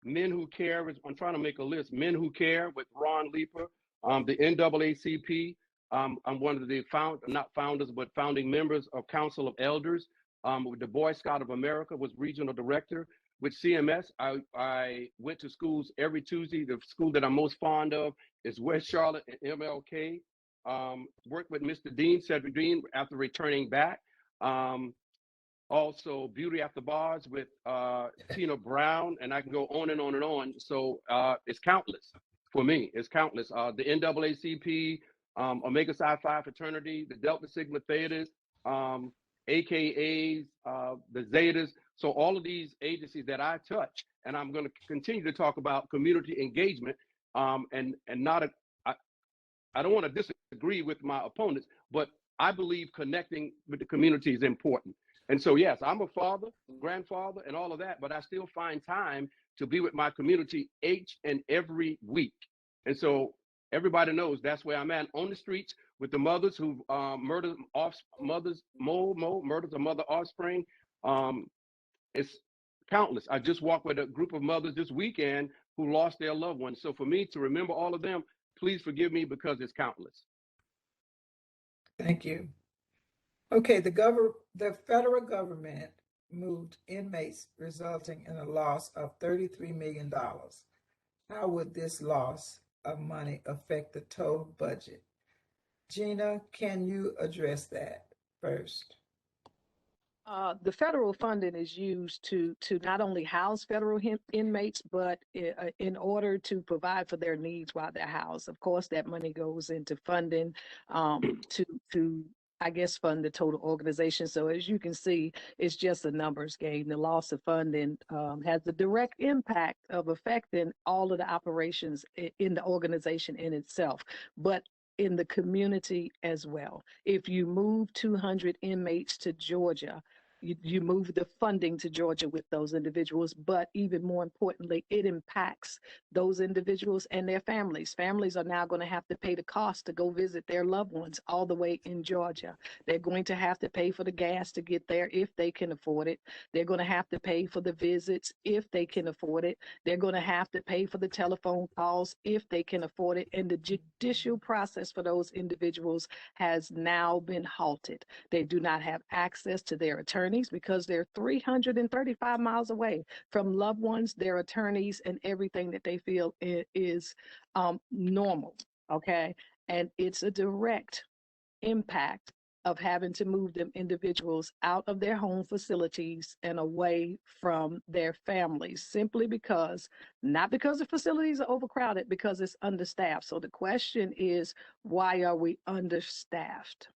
Men Who Care, I'm trying to make a list, Men Who Care with Ron Leeper, the NAACP. I'm one of the not founders, but founding members of Council of Elders. With the Boy Scout of America, was regional director. With CMS, I went to schools every Tuesday. The school that I'm most fond of is West Charlotte and MLK. Worked with Mr. Dean, Cedric Dean, after returning back. Also Beauty After Bars with Tina Brown, and I can go on and on and on. So it's countless for me. It's countless. The NAACP, Omega Psi Phi fraternity, the Delta Sigma Thetas, AKAs, the Zetas. So all of these agencies that I touch, and I'm going to continue to talk about community engagement, and not I don't want to disagree with my opponents, but I believe connecting with the community is important. And so, yes, I'm a father, grandfather, and all of that, but I still find time to be with my community each and every week. And so everybody knows that's where I'm at, on the streets with the mothers who murders a mother offspring. It's countless. I just walked with a group of mothers this weekend who lost their loved ones. So for me to remember all of them, please forgive me, because it's countless. Thank you. Okay, the federal government moved inmates, resulting in a loss of $33 million. How would this loss of money affect the total budget? GIna, can you address that first? The federal funding is used to not only house federal inmates, but in order to provide for their needs while they're housed. Of course, that money goes into funding to I guess fund the total organization. So as you can see, it's just a numbers game. The loss of funding has a direct impact of affecting all of the operations in the organization in itself, but in the community as well. If you move 200 inmates to Georgia, you move the funding to Georgia with those individuals, but even more importantly, it impacts those individuals and their families. Families are now going to have to pay the cost to go visit their loved ones all the way in Georgia. They're going to have to pay for the gas to get there if they can afford it. They're going to have to pay for the visits if they can afford it. They're going to have to pay for the telephone calls if they can afford it. And the judicial process for those individuals has now been halted. They do not have access to their attorneys because they're 335 miles away from loved ones, their attorneys, and everything that they feel is normal, okay? And it's a direct impact of having to move them individuals out of their home facilities and away from their families, simply because, not because the facilities are overcrowded, because it's understaffed. So the question is, why are we understaffed?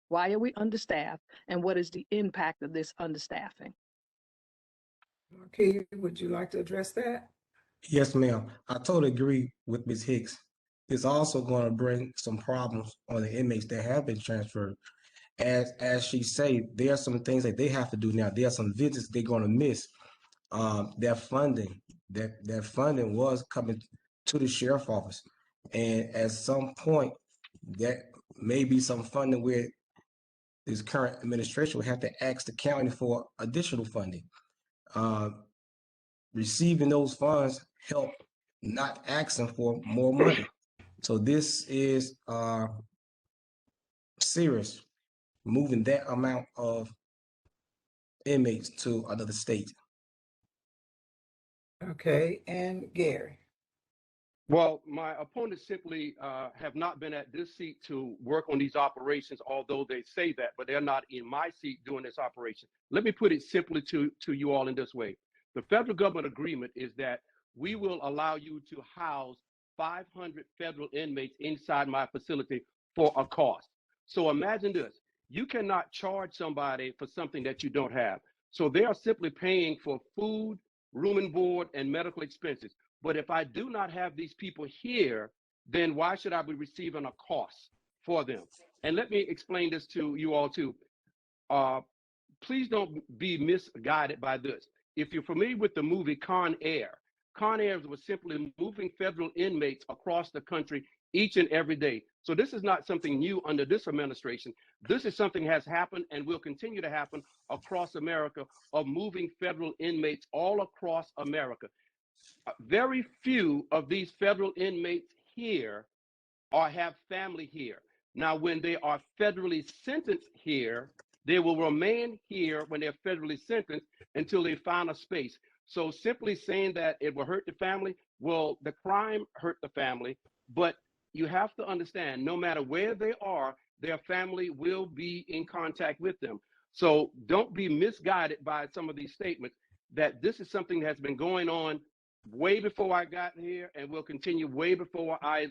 Why are we understaffed, and what is the impact of this understaffing? Marquis, would you like to address that? Yes, ma'am. I totally agree with Ms. Hicks. It's also going to bring some problems on the inmates that have been transferred. As she say, there are some things that they have to do now. There are some visits they're going to miss. Their funding, their funding was coming to the sheriff office, and at some point, that may be some funding where this current administration will have to ask the county for additional funding. Receiving those funds help not asking for more money. So this is serious, moving that amount of inmates to another state. Okay, and Garry. Well, my opponents simply have not been at this seat to work on these operations, although they say that, but they're not in my seat doing this operation. Let me put it simply to you all in this way. The federal government agreement is that we will allow you to house 500 federal inmates inside my facility for a cost. So imagine this. You cannot charge somebody for something that you don't have. So they are simply paying for food, room and board, and medical expenses. But if I do not have these people here, then why should I be receiving a cost for them? And let me explain this to you all too. Please don't be misguided by this. If you're familiar with the movie Con Air was simply moving federal inmates across the country each and every day. So this is not something new under this administration. This is something that has happened and will continue to happen across America, of moving federal inmates all across America. Very few of these federal inmates here or have family here. Now, when they are federally sentenced here, they will remain here when they're federally sentenced until they find a space. So simply saying that it will hurt the family, well, the crime hurt the family, but you have to understand, no matter where they are, their family will be in contact with them. So don't be misguided by some of these statements that this is something that has been going on way before I got here and will continue way before I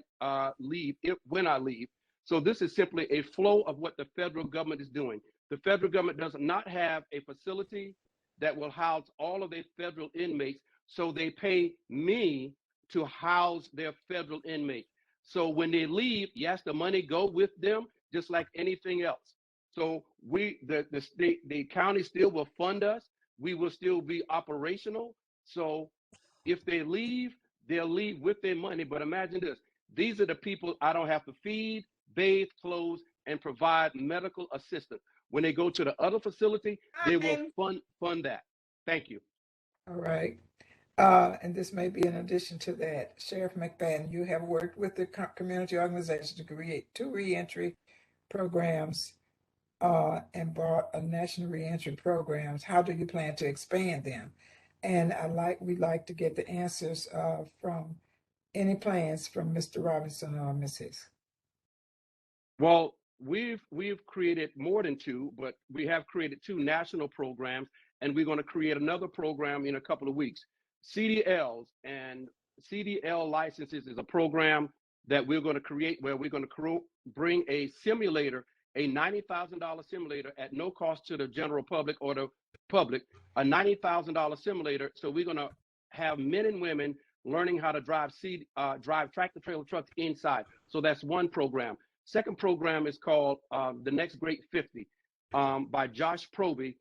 leave, when I leave. So this is simply a flow of what the federal government is doing. The federal government does not have a facility that will house all of their federal inmates, so they pay me to house their federal inmates. So when they leave, yes, the money go with them, just like anything else. So the state, the county still will fund us. We will still be operational. So if they leave, they'll leave with their money. But imagine this, these are the people I don't have to feed, bathe, clothe, and provide medical assistance. When they go to the other facility, they will fund that. Thank you. All right. And this may be in addition to that. Sheriff McFadden, you have worked with the community organization to create 2 reentry programs and brought a national reentry programs. How do you plan to expand them? And we'd like to get the answers from any plans from Mr. Robinson or Ms. Hicks. Well, we've created more than 2, but we have created 2 national programs, and we're going to create another program in a couple of weeks. CDLs and CDL licenses is a program that we're going to create where we're going to bring a simulator, a $90,000 simulator at no cost to the general public or the public, a $90,000 simulator. So we're going to have men and women learning how to drive tractor trailer trucks inside. So that's one program. Second program is called The Next Great 50 by Josh Proby,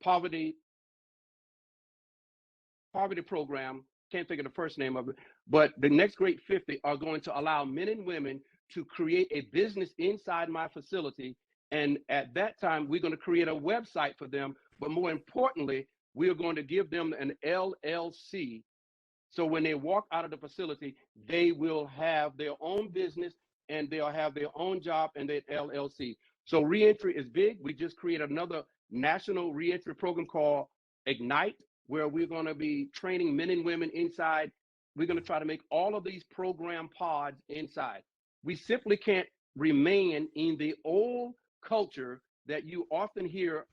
poverty program. Can't think of the first name of it, but the Next Great 50 are going to allow men and women to create a business inside my facility. And at that time, we're going to create a website for them. But more importantly, we are going to give them an LLC. So when they walk out of the facility, they will have their own business and they'll have their own job and their LLC. So reentry is big. We just created another national reentry program called Ignite, where we're going to be training men and women inside. We're going to try to make all of these program pods inside. We simply can't remain in the old culture that you often hear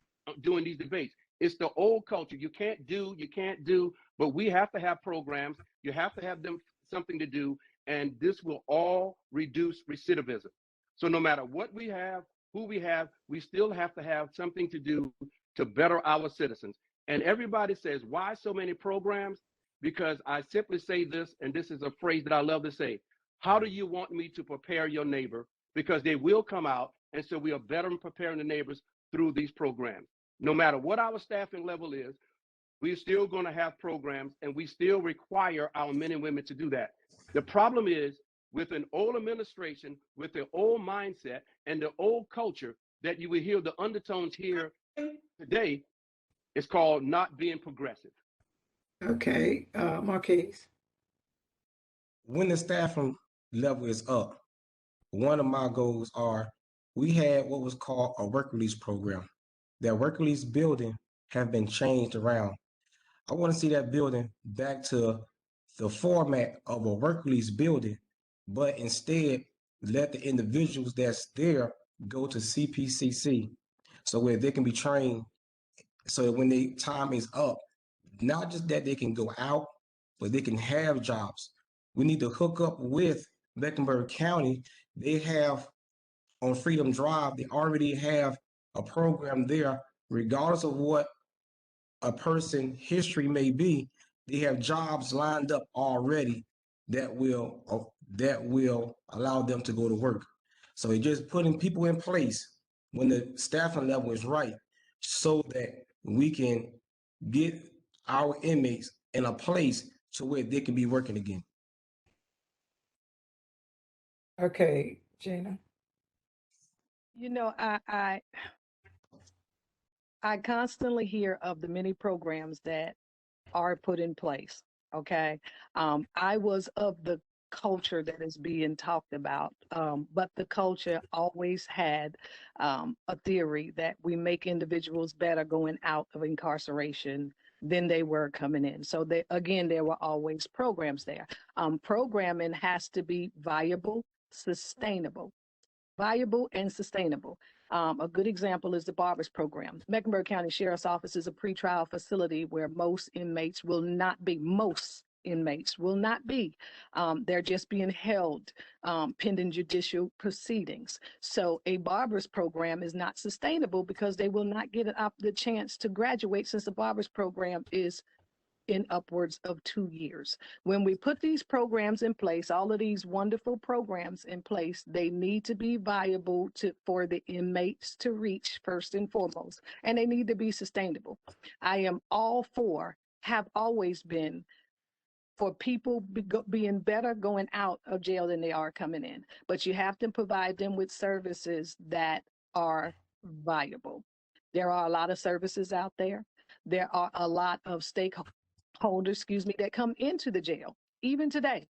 during these debates. It's the old culture. You can't do, but we have to have programs. You have to have them something to do, and this will all reduce recidivism. So no matter what we have, who we have, we still have to have something to do to better our citizens. And everybody says, why so many programs? Because I simply say this, and this is a phrase that I love to say. How do you want me to prepare your neighbor? Because they will come out, and so we are better in preparing the neighbors through these programs. No matter what our staffing level is, we're still going to have programs, and we still require our men and women to do that. The problem is with an old administration, with the old mindset and the old culture that you will hear the undertones here today, it's called not being progressive. Okay, Marquis. When the staffing level is up, one of my goals are we had what was called a work release program. That work release building have been changed around. I want to see that building back to the format of a work release building, but instead let the individuals that's there go to CPCC so where they can be trained so that when their time is up, not just that they can go out, but they can have jobs. We need to hook up with Mecklenburg County. They have on Freedom Drive, they already have a program there, regardless of what a person history may be, they have jobs lined up already that will allow them to go to work. So it's just putting people in place when the staffing level is right so that we can get our inmates in a place to where they can be working again. Okay, GIna. You know, I constantly hear of the many programs that are put in place. Okay. I was of the culture that is being talked about, but the culture always had a theory that we make individuals better going out of incarceration than they were coming in. So again, there were always programs there. Programming has to be viable and sustainable. A good example is the Barbers program. Mecklenburg County Sheriff's Office is a pretrial facility where most inmates will not be. They're just being held pending judicial proceedings. So a Barbers program is not sustainable because they will not get the chance to graduate, since the Barbers program is in upwards of 2 years. When we put these programs in place, all of these wonderful programs in place, they need to be viable for the inmates to reach first and foremost, and they need to be sustainable. I am all for, have always been, for people being better going out of jail than they are coming in. But you have to provide them with services that are viable. There are a lot of services out there. There are a lot of stakeholders, that come into the jail, even today,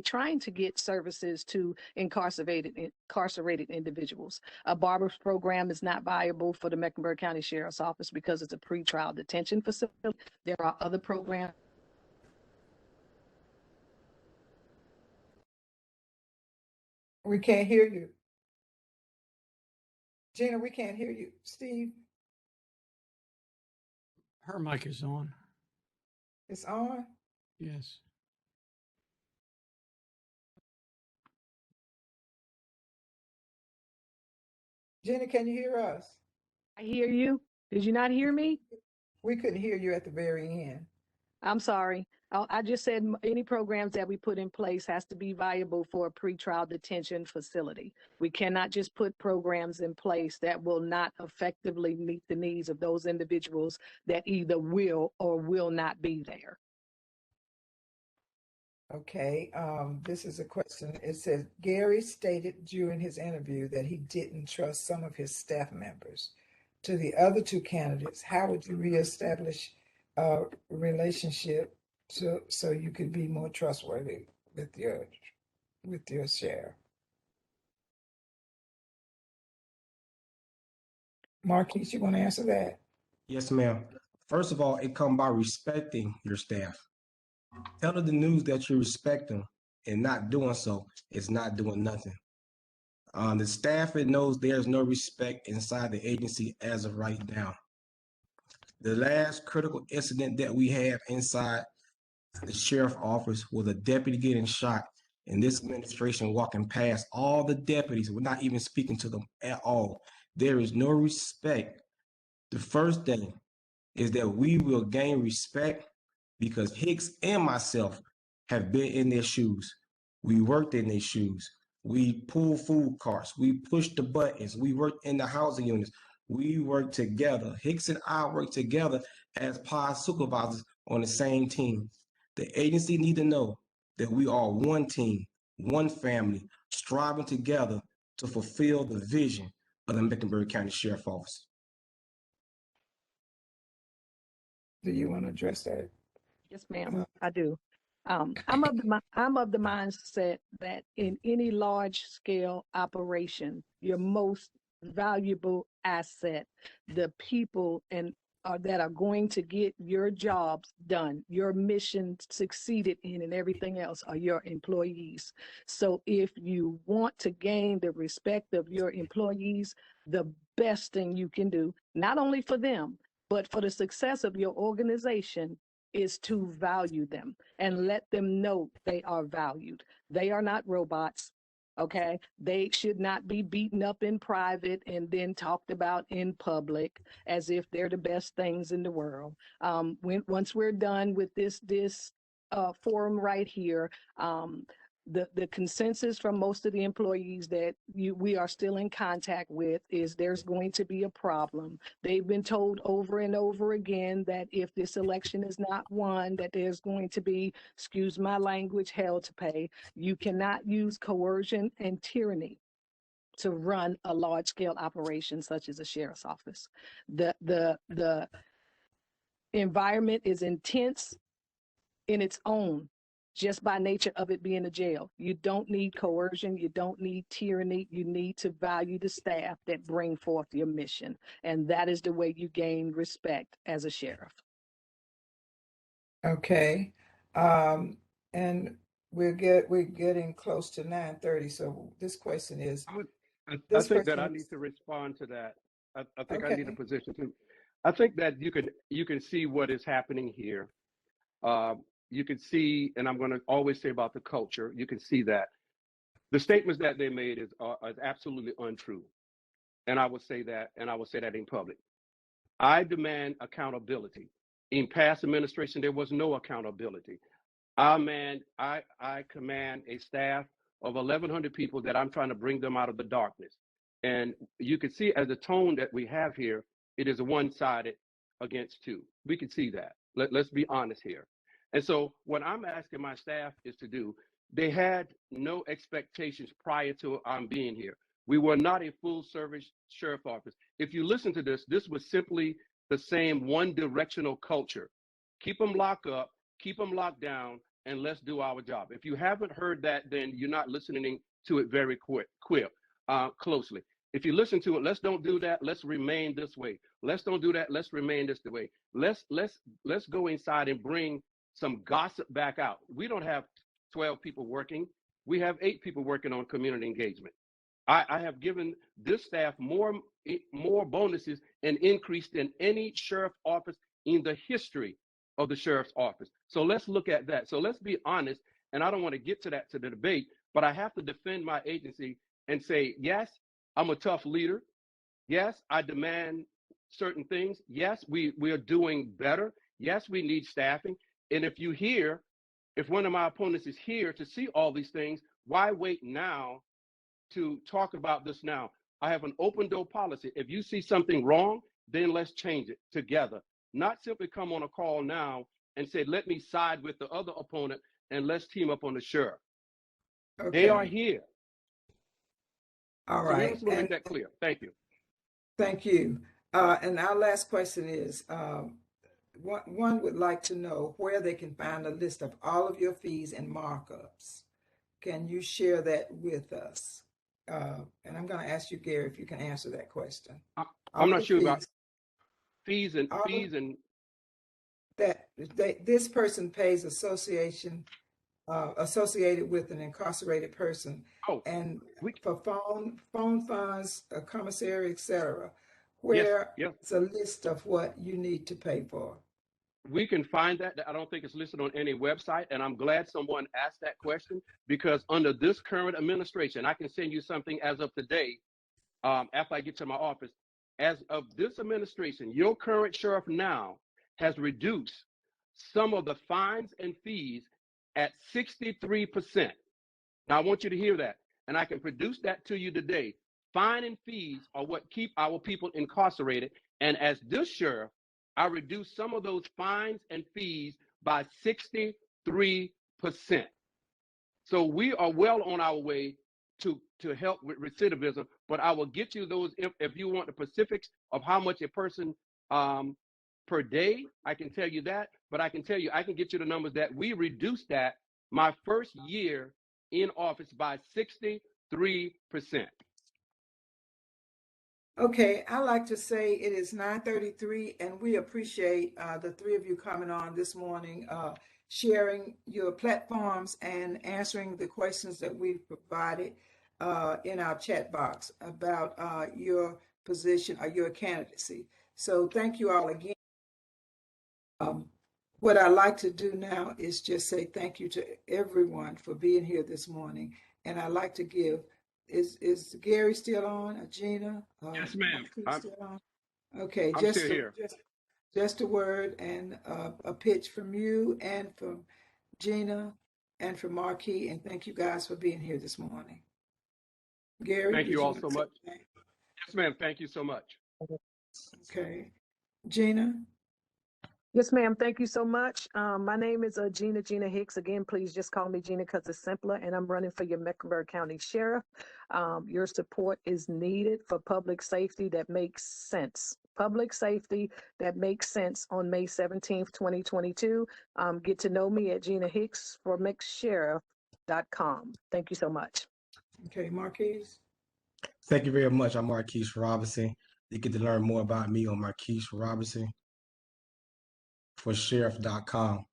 trying to get services to incarcerated individuals. A Barbers program is not viable for the Mecklenburg County Sheriff's Office because it's a pretrial detention facility. There are other programs. We can't hear you. GIna, we can't hear you. Steve, Her mic is on. it's on. Yes. GIna, can you hear us? I hear you. Did you not hear me? We couldn't hear you at the very end. I'm sorry. I just said any programs that we put in place has to be viable for a pretrial detention facility. We cannot just put programs in place that will not effectively meet the needs of those individuals that either will or will not be there. Okay, this is a question. It says, Garry stated during his interview that he didn't trust some of his staff members. To the other two candidates, how would you reestablish a relationship so you could be more trustworthy with your share? Marquis, you want to answer that? Yes, ma'am. First of all, it comes by respecting your staff. Tell them the news that you respect them, and not doing so is not doing nothing. The staff, it knows there's no respect inside the agency as of right now. The last critical incident that we have inside the sheriff's office was a deputy getting shot, and this administration walking past all the deputies. We're not even speaking to them at all. There is no respect. The first thing is that we will gain respect because Hicks and myself have been in their shoes. We worked in their shoes. We pulled food carts. We pushed the buttons. We worked in the housing units. We worked together. Hicks and I worked together as POS supervisors on the same team. The agency need to know that we are one team, one family, striving together to fulfill the vision of the Mecklenburg County Sheriff's Office. Do you want to address that? Yes, ma'am, I do. I'm of the mindset that in any large scale operation, your most valuable asset, the people that are going to get your jobs done, your mission succeeded in, and everything else are your employees. So if you want to gain the respect of your employees, the best thing you can do, not only for them, but for the success of your organization, is to value them and let them know they are valued. They are not robots. Okay, they should not be beaten up in private and then talked about in public as if they're the best things in the world. Once we're done with this forum right here, the consensus from most of the employees that we are still in contact with is there's going to be a problem. They've been told over and over again that if this election is not won, that there's going to be, excuse my language, hell to pay. You cannot use coercion and tyranny to run a large scale operation such as a sheriff's office. The environment is intense. in its own, just by nature of it being a jail. You don't need coercion. You don't need tyranny. You need to value the staff that bring forth your mission. And that is the way you gain respect as a sheriff. Okay. And we're getting close to 9:30. So this question is, I this think that I person need is, to respond to that. I think I need a okay. position too. I think that you can see what is happening here. You can see, and I'm going to always say about the culture. You can see that the statements that they made is absolutely untrue, and I will say that, and I will say that in public. I demand accountability. In past administration, there was no accountability. I command a staff of 1,100 people that I'm trying to bring them out of the darkness. And you can see as the tone that we have here, it is one-sided against two. We can see that. Let's be honest here. And so what I'm asking my staff is to do, they had no expectations prior to being here. We were not a full-service sheriff office. If you listen to this was simply the same one-directional culture. Keep them locked up, keep them locked down, and let's do our job. If you haven't heard that, then you're not listening to it very closely. If you listen to it, let's don't do that. Let's remain this way. Let's don't do that. Let's remain this way. Let's go inside and bring some gossip back out. We don't have 12 people working. We have 8 people working on community engagement. I have given this staff more bonuses and increase than any sheriff office in the history of the sheriff's office. So let's look at that. So let's be honest, and I don't want to get to that to the debate, but I have to defend my agency and say, yes, I'm a tough leader. Yes, I demand certain things. Yes, we are doing better. Yes, we need staffing. And if one of my opponents is here to see all these things, why wait now to talk about this now? I have an open door policy. If you see something wrong, then let's change it together. Not simply come on a call now and say, let me side with the other opponent and let's team up on the sheriff. Okay. They are here. All So we right. just want to make that clear. Thank you. Thank you. And our last question is, one would like to know where they can find a list of all of your fees and markups. Can you share that with us? And I'm going to ask you, Garry, if you can answer that question. I'm not sure about fees and that this person pays associated with an incarcerated person, and for phone funds, a commissary, etc. Where it's a list of what you need to pay for. We can find that. I don't think it's listed on any website, and I'm glad someone asked that question, because under this current administration, I can send you something as of today, after I get to my office. As of this administration, your current sheriff now has reduced some of the fines and fees at 63%. Now, I want you to hear that, and I can produce that to you today. Fine and fees are what keep our people incarcerated, and as this sheriff, I reduced some of those fines and fees by 63%. So we are well on our way to help with recidivism, but I will get you those if you want the specifics of how much a person per day. I can tell you that, but I can tell you, I can get you the numbers that we reduced that my first year in office by 63%. Okay, I like to say it is 9:33, and we appreciate the three of you coming on this morning, sharing your platforms and answering the questions that we've provided in our chat box about your position or your candidacy. So thank you all again. What I like to do now is just say thank you to everyone for being here this morning, and I like to give. Is Garry still on? GIna? Yes, ma'am. Still on? Okay, I'm still here. Just a word and a pitch from you and from GIna and from Marquis, and thank you guys for being here this morning. Garry, thank you all so much. Yes, ma'am. Thank you so much. Okay, GIna. Yes, ma'am. Thank you so much. My name is GIna Hicks. Again, please just call me GIna because it's simpler, and I'm running for your Mecklenburg County Sheriff. Your support is needed for public safety that makes sense. public safety that makes sense on May 17th, 2022. Get to know me at GIna Hicks for McSheriff.com. Thank you so much. Okay, Marquis. Thank you very much. I'm Marquis Robinson. You get to learn more about me on Marquis Robinson for Sheriff.com.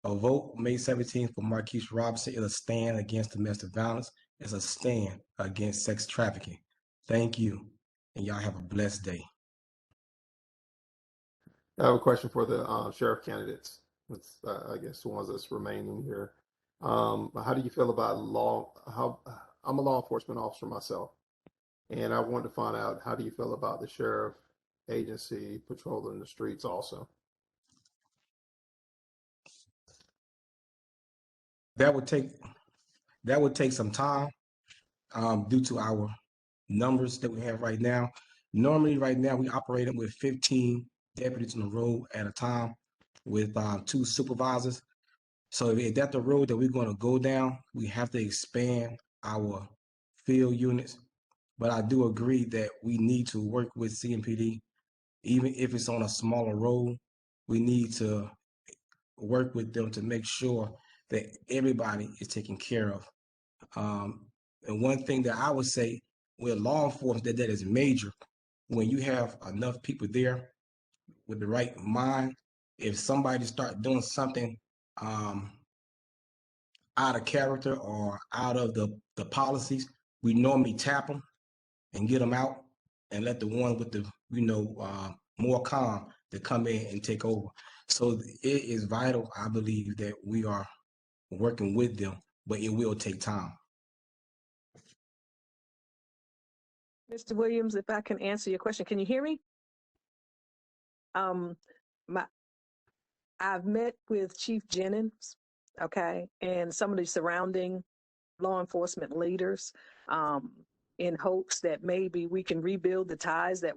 A vote May 17th for Marquis Robinson is a stand against domestic violence. It's a stand against sex trafficking. Thank you, and y'all have a blessed day. I have a question for the sheriff candidates. It's, I guess the ones that's remaining here. How do you feel about I'm a law enforcement officer myself, and I wanted to find out, how do you feel about the sheriff agency patrolling the streets also? That would take some time due to our numbers that we have right now. Normally, right now, we operating with 15 deputies on the road at a time with 2 supervisors. So if that's the road that we're going to go down, we have to expand our field units. But I do agree that we need to work with CMPD, even if it's on a smaller road. We need to work with them to make sure that everybody is taken care of. And one thing that I would say with law enforcement that is major, when you have enough people there with the right mind, if somebody start doing something out of character or out of the policies, we normally tap them and get them out and let the one with the more calm to come in and take over. So it is vital, I believe, that we are working with them, but it will take time. Mr. Williams, if I can answer your question, can you hear me? I've met with Chief Jennings, okay, and some of the surrounding law enforcement leaders in hopes that maybe we can rebuild the ties that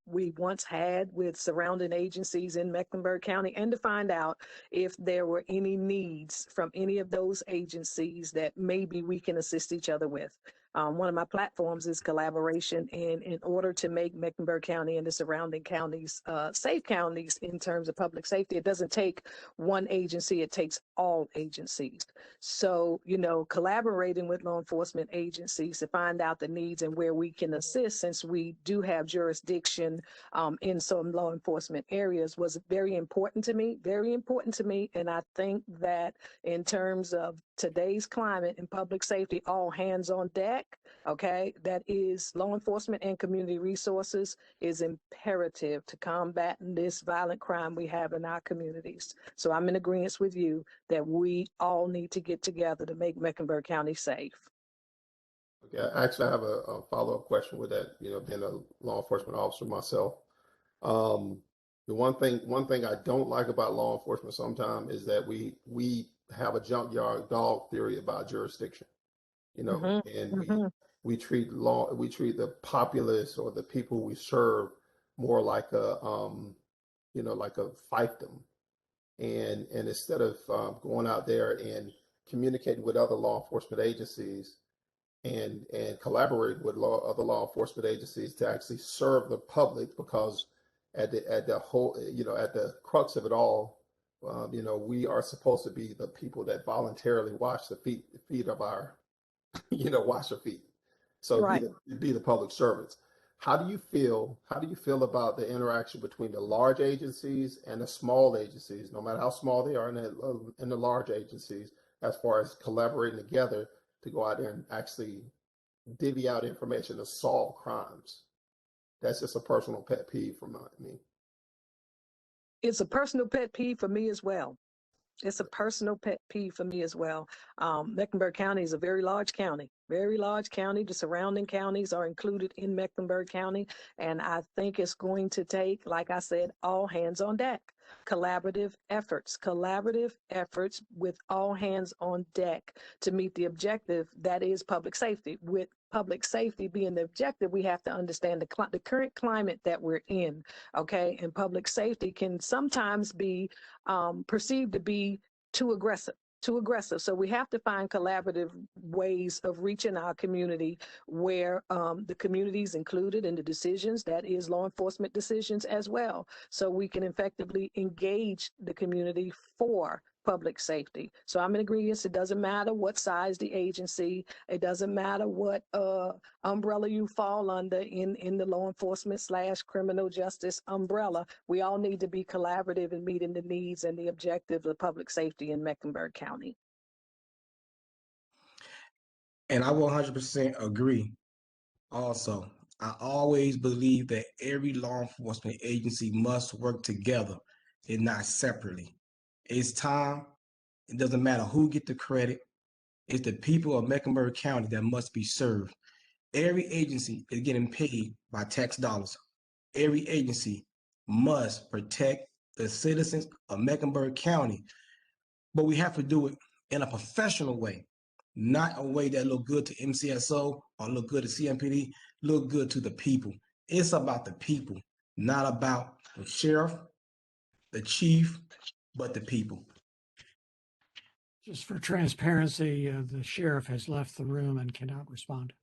we once had with surrounding agencies in Mecklenburg County, and to find out if there were any needs from any of those agencies that maybe we can assist each other with. One of my platforms is collaboration, and in order to make Mecklenburg County and the surrounding counties safe counties in terms of public safety, it doesn't take one agency, it takes all agencies. So, collaborating with law enforcement agencies to find out the needs and where we can assist, since we do have jurisdiction in some law enforcement areas, was very important to me, And I think that in terms of today's climate and public safety, all hands on deck, okay, that is law enforcement and community resources is imperative to combat this violent crime we have in our communities. So I'm in agreement with you that we all need to get together to make Mecklenburg County safe. Okay, actually, I have a follow-up question with that. Being a law enforcement officer myself, the one thing I don't like about law enforcement sometimes is that we have a junkyard dog theory about jurisdiction. And we treat the populace or the people we serve more like like a fiefdom. And instead of going out there and communicating with other law enforcement agencies and collaborating with other law enforcement agencies to actually serve the public, because at the whole, at the crux of it all, we are supposed to be the people that voluntarily wash the feet of our, wash their feet. So right. be the public servants. How do you feel about the interaction between the large agencies and the small agencies, no matter how small they are, in the large agencies, as far as collaborating together to go out there and actually divvy out information to solve crimes? That's just a personal pet peeve for me. It's a personal pet peeve for me as well. Mecklenburg County is a very large county. The surrounding counties are included in Mecklenburg County. And I think it's going to take, like I said, all hands on deck. Collaborative efforts with all hands on deck to meet the objective that is public safety. With public safety being the objective, we have to understand the current climate that we're in, okay? And public safety can sometimes be perceived to be too aggressive. too aggressive. So we have to find collaborative ways of reaching our community where the community is included in the decisions, that is law enforcement decisions as well. So we can effectively engage the community for public safety. So I'm in agreement. It doesn't matter what size the agency, it doesn't matter what umbrella you fall under in the law enforcement / criminal justice umbrella. We all need to be collaborative in meeting the needs and the objectives of public safety in Mecklenburg County. And I will 100% agree. Also, I always believe that every law enforcement agency must work together and not separately. It's time. It doesn't matter who get the credit. It's the people of Mecklenburg County that must be served. Every agency is getting paid by tax dollars. Every agency must protect the citizens of Mecklenburg County, but we have to do it in a professional way, not a way that look good to MCSO or look good to CMPD, look good to the people. It's about the people, not about the sheriff, the chief, but the people. Just for transparency, the sheriff has left the room and cannot respond.